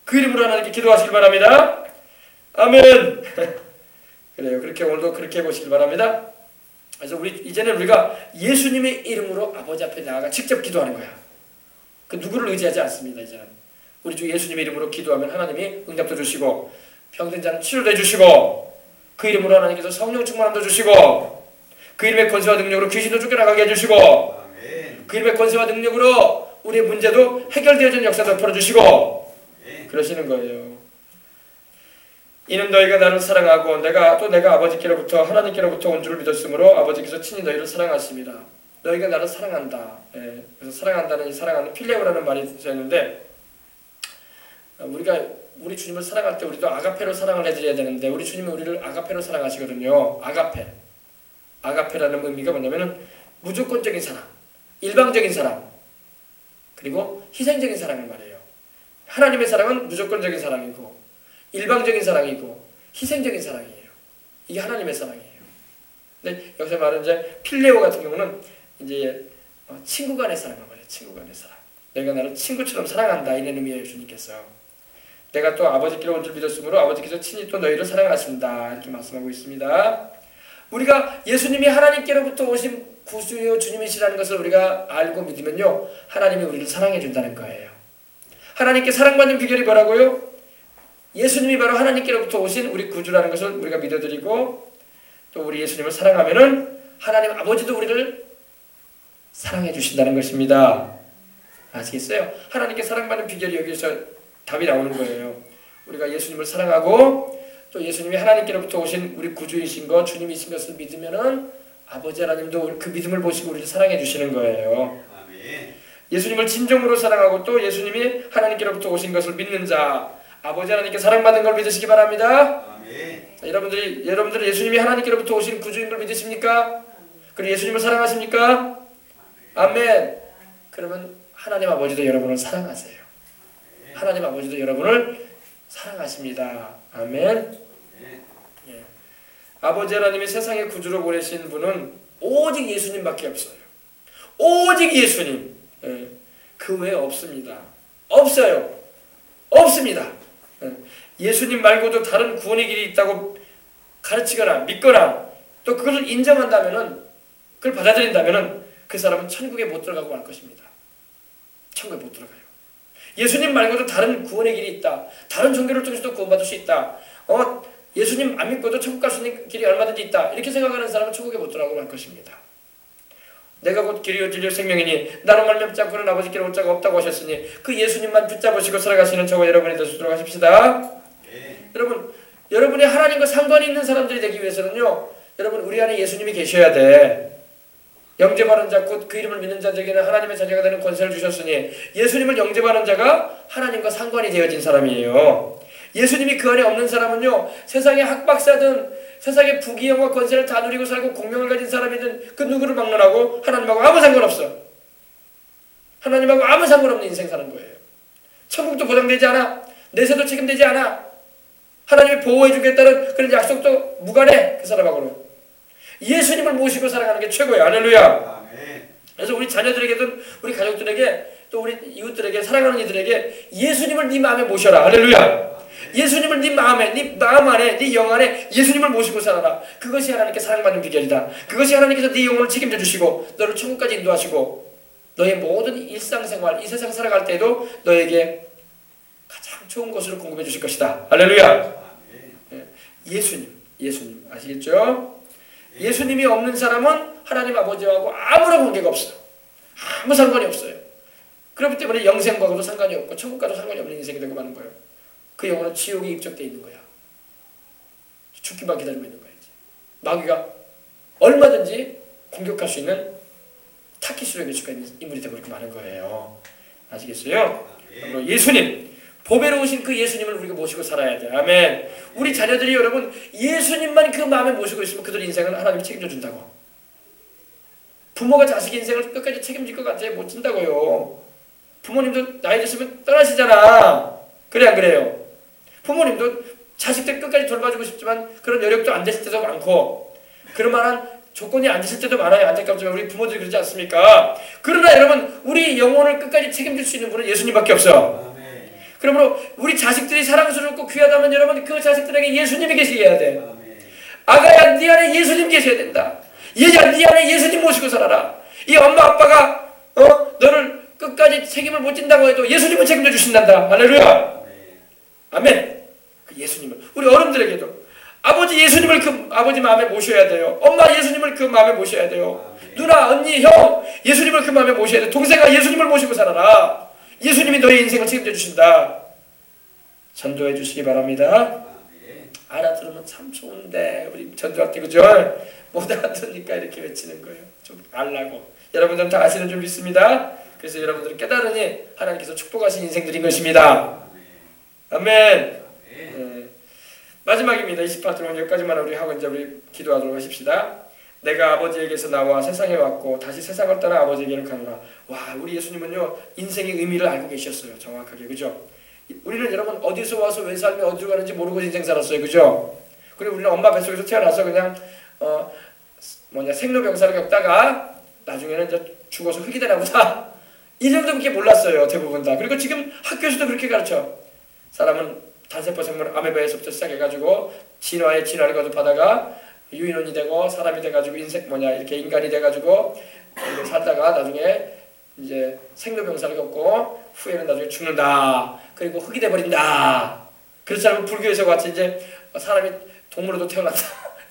그 이름으로 하나님께 기도하시길 바랍니다. 아멘. 그래요. 그렇게 오늘도 그렇게 해보시길 바랍니다. 그래서 이제는 우리가 예수님의 이름으로 아버지 앞에 나아가 직접 기도하는 거야. 그 누구를 의지하지 않습니다. 이제는 우리 주 예수님의 이름으로 기도하면 하나님이 응답도 주시고, 병든 자는 치료도 해주시고, 그 이름으로 하나님께서 성령 충만함도 주시고, 그 이름의 권세와 능력으로 귀신도 쫓겨나가게 해주시고, 그 이름의 권세와 능력으로 우리의 문제도 해결되어지는 역사도 풀어주시고, 그러시는 거예요. 이는 너희가 나를 사랑하고 내가 아버지께로부터 하나님께로부터 온 줄을 믿었으므로 아버지께서 친히 너희를 사랑하십니다. 너희가 나를 사랑한다. 그래서 사랑한다는, 이 사랑하는 필레오라는 말이 있었는데, 우리가 우리 주님을 사랑할 때 우리도 아가페로 사랑을 해드려야 되는데, 우리 주님은 우리를 아가페로 사랑하시거든요. 아가페라는 의미가 뭐냐면은 무조건적인 사랑, 일방적인 사랑, 그리고 희생적인 사랑을 말해요. 하나님의 사랑은 무조건적인 사랑이고, 일방적인 사랑이고, 희생적인 사랑이에요. 이게 하나님의 사랑이에요. 근데 여기서 말하는 이제 필레오 같은 경우는 이제 친구 간의 사랑을 말해요. 친구 간의 사랑. 너희가 나를 친구처럼 사랑한다, 이런 의미예요. 주님께서. 내가 또 아버지께로 온 줄 믿었으므로 아버지께서 친히 또 너희를 사랑하신다, 이렇게 말씀하고 있습니다. 우리가 예수님이 하나님께로부터 오신 구주요 주님이시라는 것을 우리가 알고 믿으면요, 하나님이 우리를 사랑해 준다는 거예요. 하나님께 사랑받는 비결이 뭐라고요? 예수님이 바로 하나님께로부터 오신 우리 구주라는 것을 우리가 믿어드리고, 또 우리 예수님을 사랑하면은 하나님 아버지도 우리를 사랑해 주신다는 것입니다. 아시겠어요? 하나님께 사랑받는 비결이 여기서 답이 나오는 거예요. 우리가 예수님을 사랑하고 또 예수님이 하나님께로부터 오신 우리 구주이신 것, 주님이신 것을 믿으면은 아버지 하나님도 그 믿음을 보시고 우리를 사랑해 주시는 거예요. 아멘. 예수님을 진정으로 사랑하고 또 예수님이 하나님께로부터 오신 것을 믿는 자, 아버지 하나님께 사랑받는 걸 믿으시기 바랍니다. 아멘. 자, 여러분들은 예수님이 하나님께로부터 오신 구주인 걸 믿으십니까? 그리고 예수님을 사랑하십니까? 아멘. 그러면 하나님 아버지도 여러분을 사랑하세요. 하나님 아버지도 여러분을 사랑하십니다. 아멘. 예. 아버지 하나님이 세상의 구주로 보내신 분은 오직 예수님밖에 없어요. 오직 예수님. 예. 그 외에 없습니다. 없어요. 없습니다. 예. 예수님 말고도 다른 구원의 길이 있다고 가르치거나 믿거나 또 그것을 인정한다면은, 그걸 받아들인다면은 그 사람은 천국에 못 들어가고 말 것입니다. 천국에 못 들어가요. 예수님 말고도 다른 구원의 길이 있다. 다른 종교를 통해서도 구원받을 수 있다. 예수님 안 믿고도 천국 갈 수 있는 길이 얼마든지 있다. 이렇게 생각하는 사람은 천국에 못 들어가고 말 것입니다. 내가 곧 길이요 진리요 생명이니 나로 말미암지 않고는 아버지께로 올 자가 없다고 하셨으니 그 예수님만 붙잡으시고 살아가시는 저와 여러분이 되시도록 하십시다. 여러분, 여러분이 하나님과 상관이 있는 사람들이 되기 위해서는요, 여러분 우리 안에 예수님이 계셔야 돼. 영접하는 자 곧 그 이름을 믿는 자들에게는 하나님의 자녀가 되는 권세를 주셨으니, 예수님을 영접하는 자가 하나님과 상관이 되어진 사람이에요. 예수님이 그 안에 없는 사람은요, 세상의 학박사든 세상의 부귀영화 권세를 다 누리고 살고 공명을 가진 사람이든 그 누구를 막론하고 하나님하고 아무 상관없어. 하나님하고 아무 상관없는 인생 사는 거예요. 천국도 보장되지 않아. 내세도 책임되지 않아. 하나님이 보호해 주겠다는 그런 약속도 무관해. 그 사람하고는 예수님을 모시고 살아가는 게 최고예요. 할렐루야. 그래서 우리 자녀들에게든 우리 가족들에게 또 우리 이웃들에게, 사랑하는 이들에게 예수님을 네 마음에 모셔라. 할렐루야. 예수님을 네 마음에, 네 마음 안에, 네 영 안에 예수님을 모시고 살아라. 그것이 하나님께 사랑받는 비결이다. 그것이 하나님께서 네 영혼을 책임져 주시고 너를 천국까지 인도하시고 너의 모든 일상생활, 이 세상 살아갈 때에도 너에게 가장 좋은 것을 공급해 주실 것이다. 할렐루야. 예수님 아시겠죠? 예수님이 없는 사람은 하나님 아버지하고 아무런 관계가 없어요. 아무 상관이 없어요. 그렇기 때문에 영생과도 상관이 없고 천국과도 상관이 없는 인생이 되고 마는 거예요. 그 영혼은 지옥에 입적되어 있는 거야. 죽기만 기다리고 있는 거야. 이제 마귀가 얼마든지 공격할 수 있는 타깃으로 여길 수가 있는 인물이 되어버리고 마는 거예요. 아시겠어요? 예수님, 보배로 오신 그 예수님을 우리가 모시고 살아야 돼. 아멘. 우리 자녀들이 여러분 예수님만 그 마음에 모시고 있으면 그들 인생은 하나님이 책임져 준다고. 부모가 자식 인생을 끝까지 책임질 것 같아 못 준다고요. 부모님도 나이 드시면 떠나시잖아. 그래 안 그래요? 부모님도 자식들 끝까지 돌봐주고 싶지만 그런 여력도 안 되실 때도 많고 그럴 만한 조건이 안 되실 때도 많아요. 안타깝지만 우리 부모들이 그러지 않습니까? 그러나 여러분 우리 영혼을 끝까지 책임질 수 있는 분은 예수님밖에 없어. 그러므로 우리 자식들이 사랑스럽고 귀하다면 여러분 그 자식들에게 예수님이 계셔야 돼. 아가야 네 안에 예수님 계셔야 된다. 얘야 네 안에 예수님 모시고 살아라. 이 엄마 아빠가 너를 끝까지 책임을 못 진다고 해도 예수님은 책임져 주신단다. 할렐루야. 아멘. 그 예수님을 우리 어른들에게도 아버지 예수님을 그 아버지 마음에 모셔야 돼요. 엄마 예수님을 그 마음에 모셔야 돼요. 누나 언니 형 예수님을 그 마음에 모셔야 돼. 동생아 예수님을 모시고 살아라. 예수님이 너의 인생을 책임져 주신다. 전도해 주시기 바랍니다. 알아들으면 참 좋은데 우리 전도할 때 그죠? 못 알아들으니까 이렇게 외치는 거예요. 좀 알라고. 여러분들은 다 아시는 줄 믿습니다. 그래서 여러분들은 깨달으니 하나님께서 축복하신 인생들인 것입니다. 아멘. 마지막입니다. 28절 여기까지만 우리 하고 이제 우리 기도하도록 하십시다. 내가 아버지에게서 나와 세상에 왔고 다시 세상을 떠나 아버지에게로 가노라. 와, 우리 예수님은요 인생의 의미를 알고 계셨어요. 정확하게. 그죠? 우리는 여러분 어디서 와서 왜 살며 어디로 가는지 모르고 인생 살았어요. 그죠? 그리고 우리는 엄마 뱃속에서 태어나서 그냥 생로병사를 겪다가 나중에는 이제 죽어서 흙이 되나 보다. 이 정도밖에 몰랐어요. 대부분 다. 그리고 지금 학교에서도 그렇게 가르쳐. 사람은 단세포 생물 아메바에서부터 시작해가지고 진화를 거듭하다가 유인원이 되고 사람이 돼가지고 이렇게 인간이 돼가지고 살다가 나중에 이제 생로병사를 겪고 후에는 나중에 죽는다. 그리고 흙이 돼버린다. 그렇지 않으면 불교에서 같이 이제 사람이 동물로도 태어난다.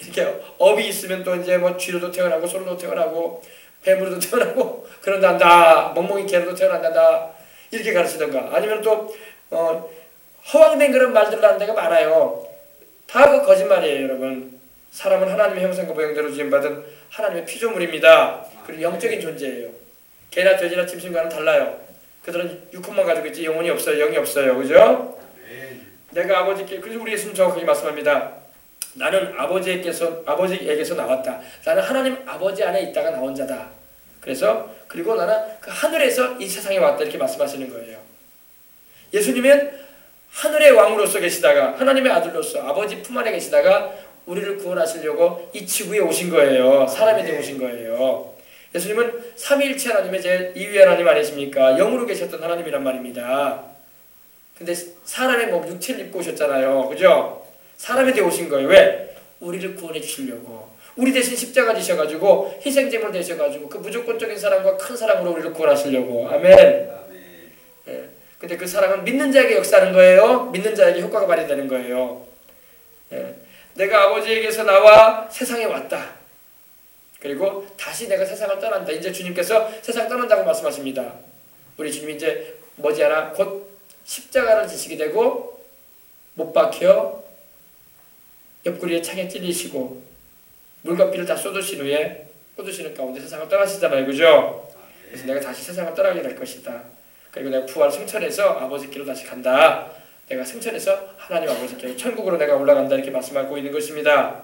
이렇게 업이 있으면 또 이제 뭐 쥐로도 태어나고 소로도 태어나고 뱀으로도 태어나고 그런단다. 멍멍이 개로도 태어난단다. 이렇게 가르치던가. 아니면 또 허황된 그런 말들을 하는 데가 많아요. 다 그 거짓말이에요, 여러분. 사람은 하나님의 형상과 모형대로 지음받은 하나님의 피조물입니다. 그리고 영적인 존재예요. 개나 돼지나 짐승과는 달라요. 그들은 육혼만 가지고 있지 영혼이 없어요. 영이 없어요. 그죠? 내가 아버지께, 그래서 우리 예수님 정확하게 말씀합니다. 나는 아버지에게서 나왔다. 나는 하나님 아버지 안에 있다가 나온 자다. 그리고 나는 그 하늘에서 이 세상에 왔다. 이렇게 말씀하시는 거예요. 예수님은 하늘의 왕으로서 계시다가 하나님의 아들로서 아버지 품 안에 계시다가 우리를 구원하시려고 이 지구에 오신 거예요. 사람이 되어 오신 거예요. 예수님은 삼위일체 하나님의 제2위 하나님 아니십니까? 영으로 계셨던 하나님이란 말입니다. 근데 사람의 육체를 입고 오셨잖아요. 그죠? 사람이 되어 오신 거예요. 왜? 우리를 구원해 주시려고 우리 대신 십자가 지셔가지고 희생제물 되셔가지고 그 무조건적인 사랑과 큰 사랑으로 우리를 구원하시려고. 아멘. 예. 근데 그 사랑은 믿는 자에게 역사하는 거예요. 믿는 자에게 효과가 발휘되는 거예요. 예. 내가 아버지에게서 나와 세상에 왔다. 그리고 다시 내가 세상을 떠난다. 이제 주님께서 세상 떠난다고 말씀하십니다. 우리 주님이 이제 머지않아 곧 십자가를 지시게 되고 못 박혀 옆구리에 창에 찔리시고 물과 피를 다 쏟으신 후에 쏟으시는 가운데 세상을 떠나시잖아요. 그죠? 그래서 내가 다시 세상을 떠나게 될 것이다. 그리고 내가 부활 승천해서 아버지께로 다시 간다. 내가 승천해서 하나님 아버지께 천국으로 내가 올라간다. 이렇게 말씀하고 있는 것입니다.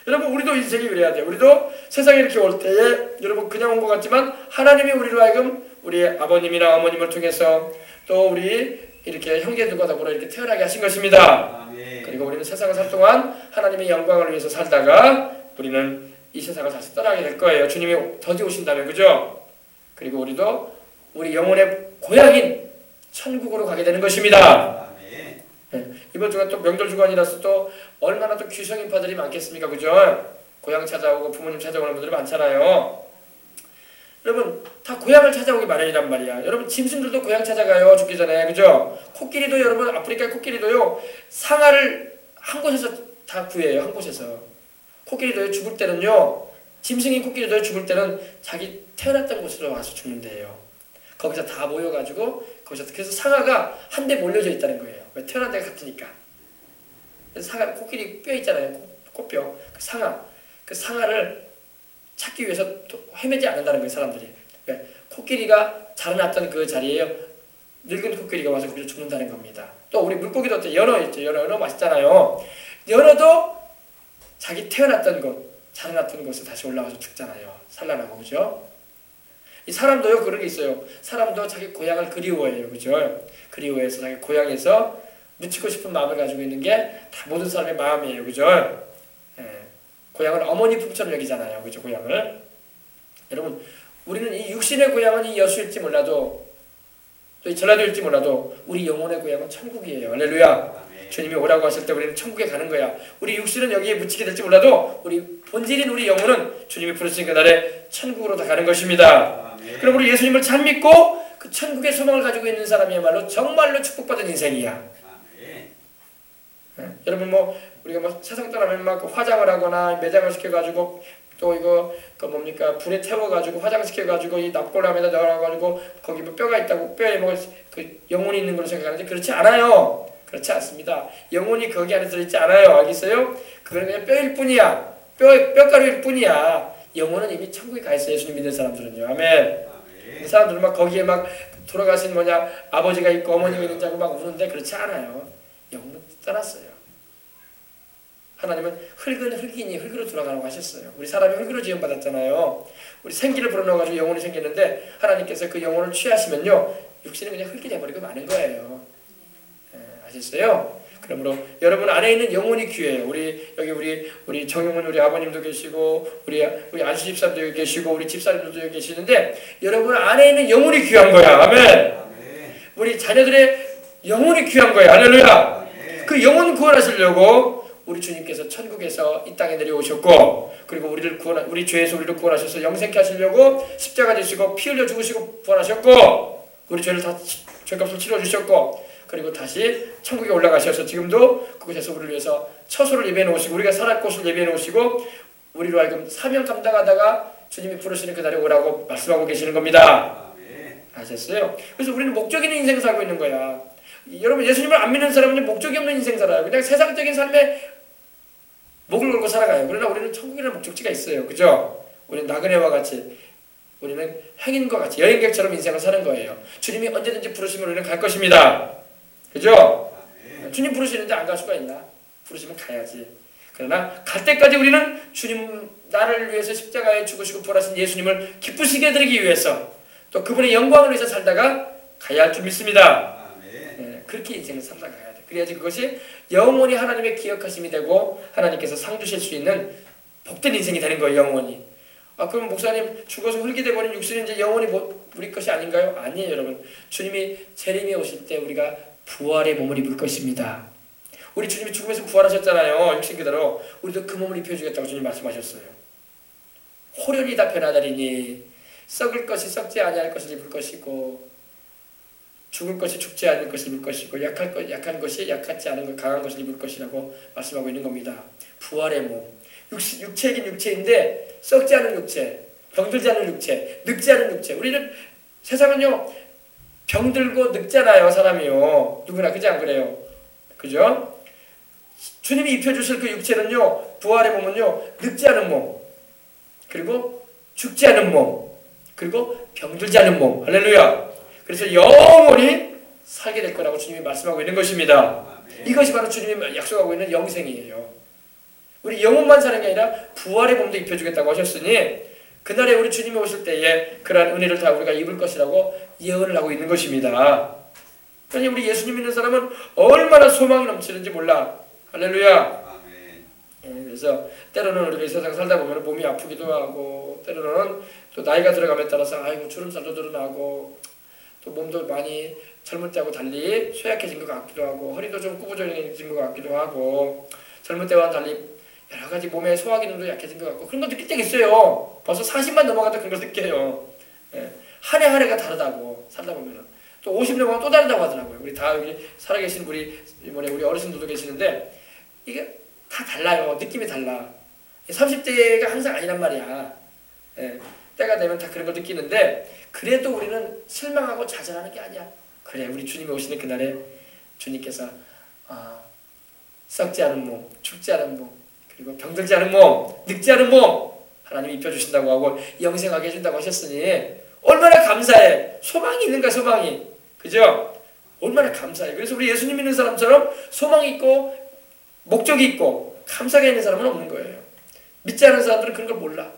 여러분 우리도 인생이 그래야 돼요. 우리도 세상에 이렇게 올 때에 여러분 그냥 온 것 같지만 하나님이 우리로 하여금 우리 아버님이나 어머님을 통해서 또 우리 이렇게 형제들과 더불어 이렇게 태어나게 하신 것입니다. 그리고 우리는 세상을 살 동안 하나님의 영광을 위해서 살다가 우리는 이 세상을 다시 떠나게 될 거예요. 주님이 더디 오신다면. 그죠? 그리고 우리도 우리 영혼의 고향인 천국으로 가게 되는 것입니다. 네. 이번 주가 또 명절 주간이라서 또 얼마나 또 귀성인파들이 많겠습니까? 그죠? 고향 찾아오고 부모님 찾아오는 분들이 많잖아요. 여러분 다 고향을 찾아오기 마련이란 말이야. 여러분 짐승들도 고향 찾아가요. 죽기 전에. 그죠? 코끼리도 여러분 아프리카의 코끼리도요. 상아를 한 곳에서 다 구해요. 한 곳에서. 코끼리도요. 죽을 때는요. 짐승인 코끼리도요. 죽을 때는 자기 태어났던 곳으로 와서 죽는데요. 거기서 다 모여가지고 거기서 그래서 상아가 한데 몰려져 있다는 거예요. 왜? 태어난 데가 같으니까. 그래서 상아 코끼리 뼈 있잖아요. 코뼈. 그 상아를 찾기 위해서 헤매지 않는다는 거예요. 사람들이. 왜? 코끼리가 자라났던 그 자리에요. 늙은 코끼리가 와서 거기서 죽는다는 겁니다. 또 우리 물고기도 어때? 연어 있죠. 연어 맛있잖아요. 연어도 자기 태어났던 곳, 자라났던 곳에 다시 올라와서 죽잖아요. 산란하고. 그죠? 이 사람도요 그런 게 있어요. 사람도 자기 고향을 그리워해요. 그죠? 그리워해서 자기 고향에서 묻히고 싶은 마음을 가지고 있는 게 다 모든 사람의 마음이에요. 그죠? 예. 고향을 어머니 품처럼 여기잖아요. 그죠? 고향을. 여러분 우리는 이 육신의 고향은 이 여수일지 몰라도 또 이 전라도일지 몰라도 우리 영혼의 고향은 천국이에요. 할렐루야. 주님이 오라고 하실 때 우리는 천국에 가는 거야. 우리 육신은 여기에 묻히게 될지 몰라도 우리 본질인 우리 영혼은 주님이 부르신 그날에 천국으로 다 가는 것입니다. 그럼 우리 예수님을 잘 믿고 그 천국의 소망을 가지고 있는 사람이야말로 정말로 축복받은 인생이야. 네. 여러분 뭐 우리가 뭐 세상 떠나면 막 화장을 하거나 매장을 시켜가지고 또 이거 그 뭡니까 불에 태워가지고 화장을 시켜가지고 이 납골함에다 넣어가지고 거기 뭐 뼈가 있다고 뼈에 뭐 그 영혼이 있는 걸로 생각하는데 그렇지 않아요. 그렇지 않습니다. 영혼이 거기 안에 들어있지 않아요. 알겠어요? 그건 그냥 뼈일 뿐이야. 뼈가루일 뿐이야. 영혼은 이미 천국에 가 있어요. 예수님 믿는 사람들은요. 아멘. 그 사람들은 막 거기에 막 돌아가신 아버지가 있고 어머니가 있는 자고 막 우는데 그렇지 않아요. 영혼은 떠났어요. 하나님은 흙은 흙이니 흙으로 돌아가라고 하셨어요. 우리 사람이 흙으로 지음받았잖아요. 우리 생기를 불어넣어가지고 영혼이 생겼는데 하나님께서 그 영혼을 취하시면요. 육신은 그냥 흙이 돼버리고 마는 거예요. 아셨어요? 그러므로 여러분 안에 있는 영혼이 귀해요. 우리 정용훈 우리 아버님도 계시고 우리 안수 집사님도 계시고 우리 집사님들도 계시는데 여러분 안에 있는 영혼이 귀한 거야. 아멘. 우리 자녀들의 영혼이 귀한 거야. 할렐루야. 그 영혼 구원하시려고 우리 주님께서 천국에서 이 땅에 내려오셨고 그리고 우리 죄에서 우리를 구원하셔서 영생케 하시려고 십자가 지시고 피 흘려 죽으시고 부활하셨고 우리 죄를 다 죄값을 치러주셨고 그리고 다시 천국에 올라가셔서 지금도 그곳에서 우리를 위해서 처소를 예비해 놓으시고 우리가 살 곳을 예비해 놓으시고 우리로 하여금 사명 감당하다가 주님이 부르시는 그날에 오라고 말씀하고 계시는 겁니다. 아셨어요? 그래서 우리는 목적 있는 인생 살고 있는 거야. 여러분 예수님을 안 믿는 사람은 목적이 없는 인생 살아요. 그냥 세상적인 삶에 목을 걸고 살아가요. 그러나 우리는 천국이라는 목적지가 있어요. 그죠? 우리는 나그네와 같이 우리는 행인과 같이 여행객처럼 인생을 사는 거예요. 주님이 언제든지 부르시면 우리는 갈 것입니다. 그죠? 주님 부르시는데 안 갈 수가 있나? 부르시면 가야지. 그러나 갈 때까지 우리는 주님 나를 위해서 십자가에 죽으시고 부활하신 예수님을 기쁘시게 해드리기 위해서 또 그분의 영광을 위해서 살다가 가야 할 줄 믿습니다. 네, 그렇게 인생을 살다가 가야 돼. 그래야지 그것이 영원히 하나님의 기억하심이 되고 하나님께서 상 주실 수 있는 복된 인생이 되는 거예요. 영원히. 그럼 목사님 죽어서 흙이 돼버린 육신은 이제 영원히 우리 것이 아닌가요? 아니에요. 여러분. 주님이 재림이 오실 때 우리가 부활의 몸을 입을 것입니다. 우리 주님이 죽음에서 부활하셨잖아요. 육신 그대로. 우리도 그 몸을 입혀주겠다고 주님 말씀하셨어요. 호련히 다 변하다리니 썩을 것이 썩지 아니할 것을 입을 것이고 죽을 것이 죽지 않을 것을 입을 것이고 약한 것이 약하지 않은 것 강한 것을 입을 것이라고 말씀하고 있는 겁니다. 부활의 몸. 육체이긴 육체인데 썩지 않은 육체, 병들지 않은 육체, 늙지 않은 육체. 우리는 세상은요 병들고 늙잖아요. 사람이요. 누구나 그지 안 그래요? 그죠? 주님이 입혀주실 그 육체는요 부활의 몸은요 늙지 않은 몸 그리고 죽지 않은 몸 그리고 병들지 않은 몸. 할렐루야. 그래서 영원히 살게 될 거라고 주님이 말씀하고 있는 것입니다. 이것이 바로 주님이 약속하고 있는 영생이에요. 우리 영혼만 사는 게 아니라 부활의 몸도 입혀주겠다고 하셨으니 그날에 우리 주님이 오실 때에 그러한 은혜를 다 우리가 입을 것이라고 예언을 하고 있는 것입니다. 그러니 우리 예수님 믿는 사람은 얼마나 소망이 넘치는지 몰라. 할렐루야. 그래서 때로는 우리가 이 세상 살다 보면 몸이 아프기도 하고 때로는 또 나이가 들어감에 따라서 아이고 주름살도 드러나고 또 몸도 많이 젊을 때하고 달리 쇠약해진 것 같기도 하고 허리도 좀 구부정해진 것 같기도 하고 젊을 때와는 달리 여러 가지 몸의 소화 기능도 약해진 것 같고 그런 거 느낄 때가 있어요. 벌써 40만 넘어가도 그런 걸 느껴요. 한 해 한 해가 다르다고 살다 보면은 또 50 넘어가면 또 다르다고 하더라고요. 우리 다 여기 살아계신 우리 어르신들도 계시는데 이게 다 달라요. 느낌이 달라. 30대가 항상 아니란 말이야. 때가 되면 다 그런 걸 느끼는데 그래도 우리는 실망하고 좌절하는 게 아니야. 그래 우리 주님이 오시는 그날에 주님께서 썩지 않은 몸, 죽지 않은 몸, 그리고 병들지 않은 몸, 늙지 않은 몸 하나님이 입혀주신다고 하고 영생하게 해준다고 하셨으니 얼마나 감사해. 소망이 있는가 소망이. 그죠? 얼마나 감사해. 그래서 우리 예수님 믿는 사람처럼 소망이 있고 목적이 있고 감사가 있는 사람은 없는 거예요. 믿지 않은 사람들은 그런 걸 몰라.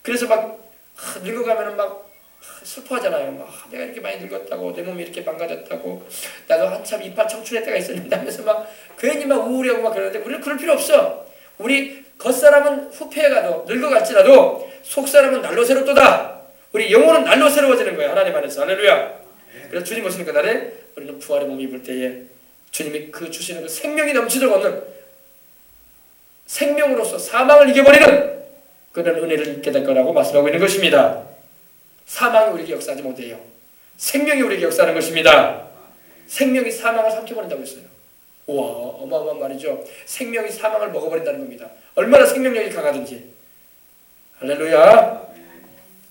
그래서 막 늙어가면 막 슬퍼하잖아요. 막 내가 이렇게 많이 늙었다고 내 몸이 이렇게 망가졌다고 나도 한참 이빨 청춘의 때가 있었는데 하면서 막 괜히 막 우울해하고 막 그러는데 우리는 그럴 필요 없어. 우리 겉사람은 후패해가도 늙어갈지라도 속사람은 날로 새롭도다. 우리 영혼은 날로 새로워지는 거예요. 하나님 안에서. 할렐루야. 그래서 주님 오시는 그날에 우리는 부활의 몸을 입을 때에 주님이 그 주시는 그 생명이 넘치도록 얻는 생명으로서 사망을 이겨버리는 그런 은혜를 입게 될 거라고 말씀하고 있는 것입니다. 사망이 우리에게 역사하지 못해요. 생명이 우리에게 역사하는 것입니다. 생명이 사망을 삼켜버린다고 했어요. 우와 어마어마한 말이죠. 생명이 사망을 먹어버린다는 겁니다. 얼마나 생명력이 강하든지. 할렐루야.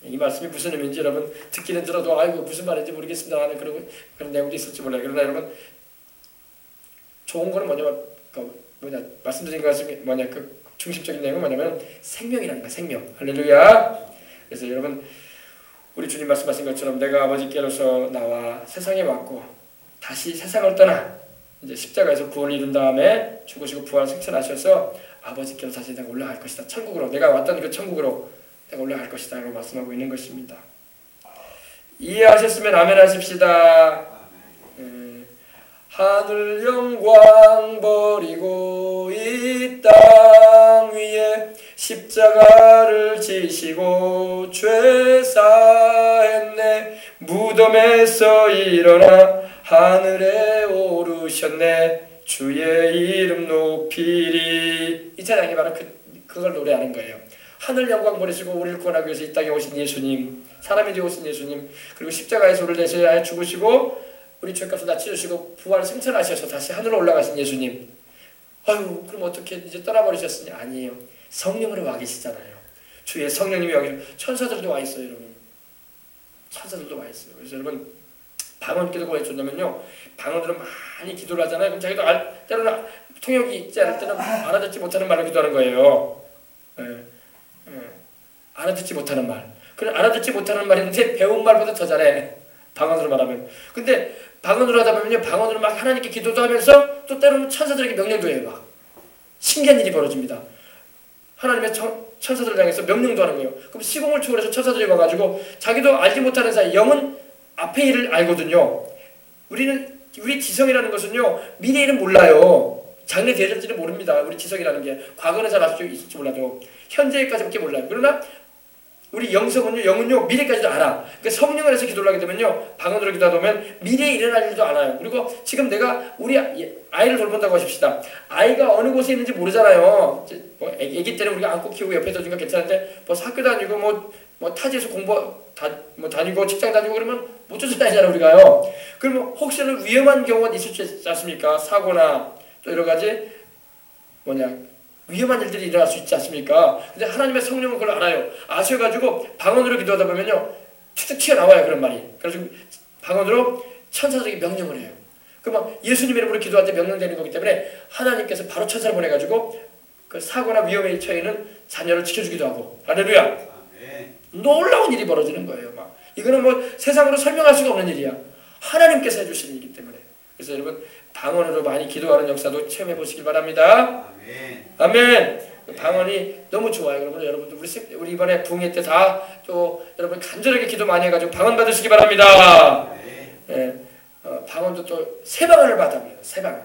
이 말씀이 무슨 의미인지 여러분 듣기는 들어도 아이고 무슨 말인지 모르겠습니다 하는 그런 내용도 있을지 몰라요. 그러나 여러분 좋은 거는 말씀드린 것이 그 중심적인 내용은 뭐냐면 생명이라는 거야. 생명. 할렐루야. 그래서 여러분 우리 주님 말씀하신 것처럼 내가 아버지께로서 나와 세상에 왔고 다시 세상을 떠나 이제 십자가에서 구원을 이룬 다음에 죽으시고 부활 승천하셔서 아버지께로 다시 내가 올라갈 것이다. 천국으로 내가 왔던 그 천국으로 내가 올라갈 것이다 라고 말씀하고 있는 것입니다. 이해하셨으면 아멘 하십시다. 하늘 영광 버리고 이 땅 위에 십자가를 지시고 죄 사했네. 무덤에서 일어나 하늘에 오르셨네. 주의 이름 높이리. 이 찬양이 바로 그걸 노래하는 거예요. 하늘 영광 버리시고 우리를 구원하기 위해서 이 땅에 오신 예수님, 사람이 되어 오신 예수님, 그리고 십자가에서 우리를 내셔야 죽으시고 우리 죄값을 다 치르시고 부활 승천하셔서 다시 하늘로 올라가신 예수님. 아유 그럼 어떻게 이제 떠나버리셨으니? 아니에요. 성령으로 와 계시잖아요. 주의 성령님이 와 계시고 천사들도 와 있어요. 여러분 천사들도 와 있어요. 그래서 여러분 방언 기도가 왜 좋냐면요, 방언으로 많이 기도를 하잖아요. 그럼 자기도 때로는 통역이 있지 않을 때는 알아듣지 못하는 말을 기도하는 거예요. 알아듣지 못하는 말. 그래 알아듣지 못하는 말인데 배운 말보다 더 잘해. 방언으로 말하면. 근데 방언으로 하다 보면요, 방언으로 막 하나님께 기도도 하면서 또 때로는 천사들에게 명령도 해요. 막 신기한 일이 벌어집니다. 하나님의 천사들을 향해서 명령도 하는 거예요. 그럼 시공을 초월해서 천사들이 와가지고 자기도 알지 못하는 사이 영은 앞의 일을 알거든요. 우리 지성이라는 것은요, 미래 일은 몰라요. 장래 대전지는 모릅니다. 우리 지성이라는 게 과거는 잘 알 수 있을지 몰라도 현재까지밖에 몰라요. 그러나 우리 영은요 미래까지도 알아. 그러니까 성령을 해서 기도를 하게 되면요 방언으로 기도하다 보면 미래에 일어날 일도 알아요. 그리고 지금 내가 우리 아이를 돌본다고 하십시다. 아이가 어느 곳에 있는지 모르잖아요. 뭐 아기 때는 우리가 안고 키우고 옆에 둬주니까 괜찮은데 뭐 학교 다니고 뭐 타지에서 다니고 직장 다니고 그러면 못 쫓아다니잖아요 우리가요. 그러면 혹시나 위험한 경우가 있을 수 있지 않습니까? 사고나 또 여러 가지 위험한 일들이 일어날 수 있지 않습니까? 근데 하나님의 성령은 그걸 알아요. 아셔가지고 방언으로 기도하다 보면요 툭툭 튀어나와요 그런 말이. 그래서 방언으로 천사적인 명령을 해요. 그러면 예수님 이름으로 기도할 때 명령되는 거기 때문에 하나님께서 바로 천사를 보내가지고 그 사고나 위험에 처해 있는 자녀를 지켜주기도 하고. 할렐루야. 놀라운 일이 벌어지는 거예요. 이거는 뭐 세상으로 설명할 수가 없는 일이야. 하나님께서 해주시는 일이기 때문에. 그래서 여러분 방언으로 많이 기도하는 역사도 체험해 보시길 바랍니다. 아멘. 방언이 너무 좋아요. 여러분들 우리 이번에 부흥회 때 다 또 여러분 간절하게 기도 많이 해가지고 방언 받으시기 바랍니다. 예, 방언도 또 새 방언을 받아요. 새 방언,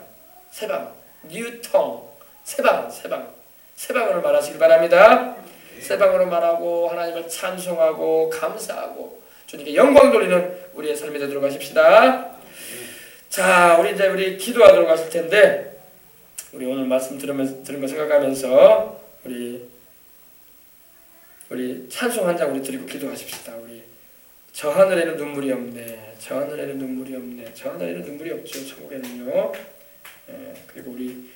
뉴텅, 새 방언을 말하시길 바랍니다. 새 방언으로 말하고 하나님을 찬송하고 감사하고 주님께 영광 돌리는 우리의 삶이 되도록 하십시다. 자, 우리 기도하도록 하실 텐데, 우리 오늘 말씀 들은 거 생각하면서 우리 찬송 한 장 우리 드리고 기도하십시다. 우리 저 하늘에는 눈물이 없네. 저 하늘에는 눈물이 없네. 저 하늘에는 눈물이 없죠. 천국에는요. 그리고 우리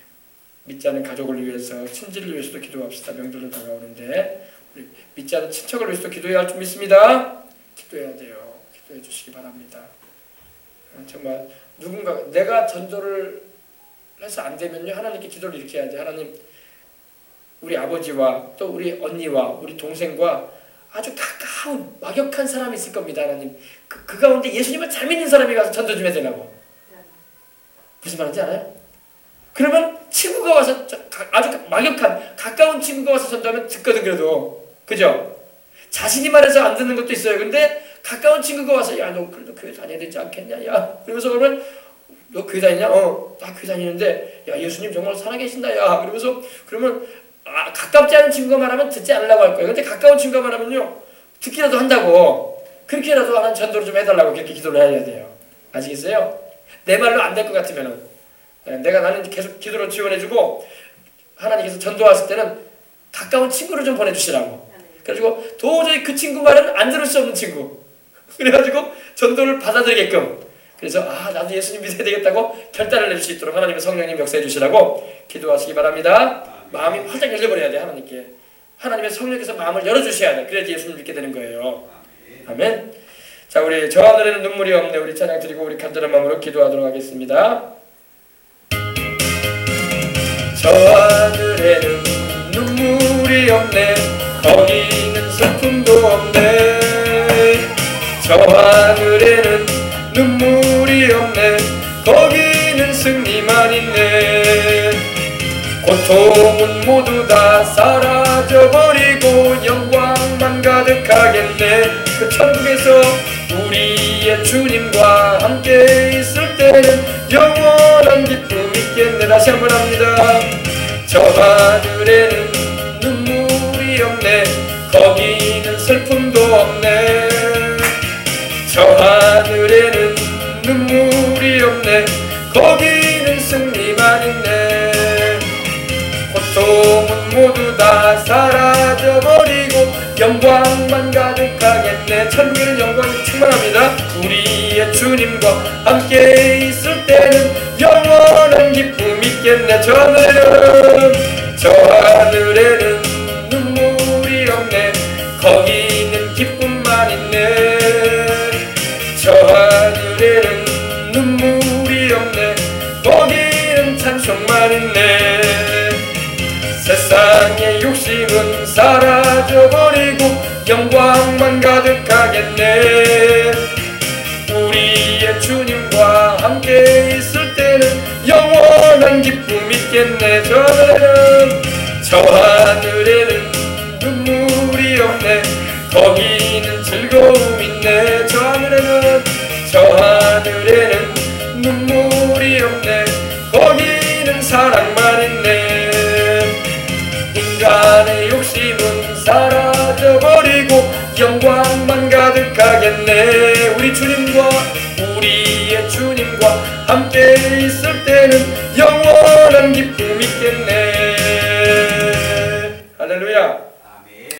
믿지 않는 가족을 위해서 친지를 위해서도 기도합시다. 명절도 다가오는데 우리 믿지 않는 친척을 위해서도 기도해야 할 줄 믿습니다. 기도해야 돼요. 기도해 주시기 바랍니다. 정말 누군가 내가 전도를 해서 안 되면요 하나님께 기도를 이렇게 해야지. 하나님 우리 아버지와 또 우리 언니와 우리 동생과 아주 가까운 막역한 사람이 있을 겁니다. 하나님 그 가운데 예수님을 잘 믿는 사람이 가서 전도 좀 해야 되라고. 무슨 말인지 알아요? 그러면 친구가 와서 아주 막역한 가까운 친구가 와서 전도하면 듣거든. 그래도 그죠? 자신이 말해서 안 듣는 것도 있어요. 근데 가까운 친구가 와서 야 너 그래도 교회 다녀야 되지 않겠냐 야 그러면서 그러면 너 교회 다니냐? 나 교회 다니는데 야 예수님 정말 살아계신다 야 그러면서 그러면 가깝지 않은 친구가 말하면 듣지 않으려고 할 거예요. 근데 가까운 친구가 말하면요 듣기라도 한다고. 그렇게라도 하나님 전도를 좀 해달라고 그렇게 기도를 해야 돼요. 아시겠어요? 내 말로 안 될 것 같으면은 나는 계속 기도로 지원해주고 하나님께서 전도하실 때는 가까운 친구를 좀 보내주시라고. 그래가지고 도저히 그 친구 말은 안 들을 수 없는 친구. 그래가지고 전도를 받아들이게끔. 그래서 나도 예수님 믿어야 되겠다고 결단을 낼 수 있도록 하나님의 성령님 역사해 주시라고 기도하시기 바랍니다. 마음이 활짝 열려버려야 돼. 하나님께. 하나님의 성령께서 마음을 열어주셔야 돼. 그래야지 예수님 믿게 되는 거예요. 아멘. 자, 우리 저 하늘에는 눈물이 없네. 우리 찬양 드리고 우리 간절한 마음으로 기도하도록 하겠습니다. 저 하늘에는 눈물이 없네. 거기는 슬픔도 없네. 저 하늘에는 눈물이 없네. 거기는 승리만 있네. 고통은 모두 다 사라져버리고 영광만 가득하겠네. 그 천국에서 우리의 주님과 함께 있을 때는 영원한 기쁨 있겠네. 다시 한번 합니다. 저 하늘에는 눈물이 없네. 거기는 슬픔도 없네. 저 하늘에는 눈물이 없네. 거기는 승리만 있네. 고통은 모두 다 사라져버리고 영광만 가득하겠네. 천국에는 영광이 충만합니다. 우리의 주님과 함께 있을 때는 영원한 기쁨 있겠네. 저 하늘에는 눈물이 없네. 거기는 기쁨만 있네. 저 하늘에는 눈물이 없네. 거기는 찬송만 있네. 세상의 욕심은 사라져버리고 영광만 가득하겠네. 우리의 주님과 함께 있을 때는 영원한 기쁨 있겠네. 저 하늘에는 눈물이 없네. 거기는 즐거움 있네. 저 하늘에는 눈물이 없네. 거기는 사랑만 있네. 인간의 욕심은 사라져버리고 가겠네. 우리의 주님과 함께 있을 때는 영원한 기쁨이 있겠네. 할렐루야.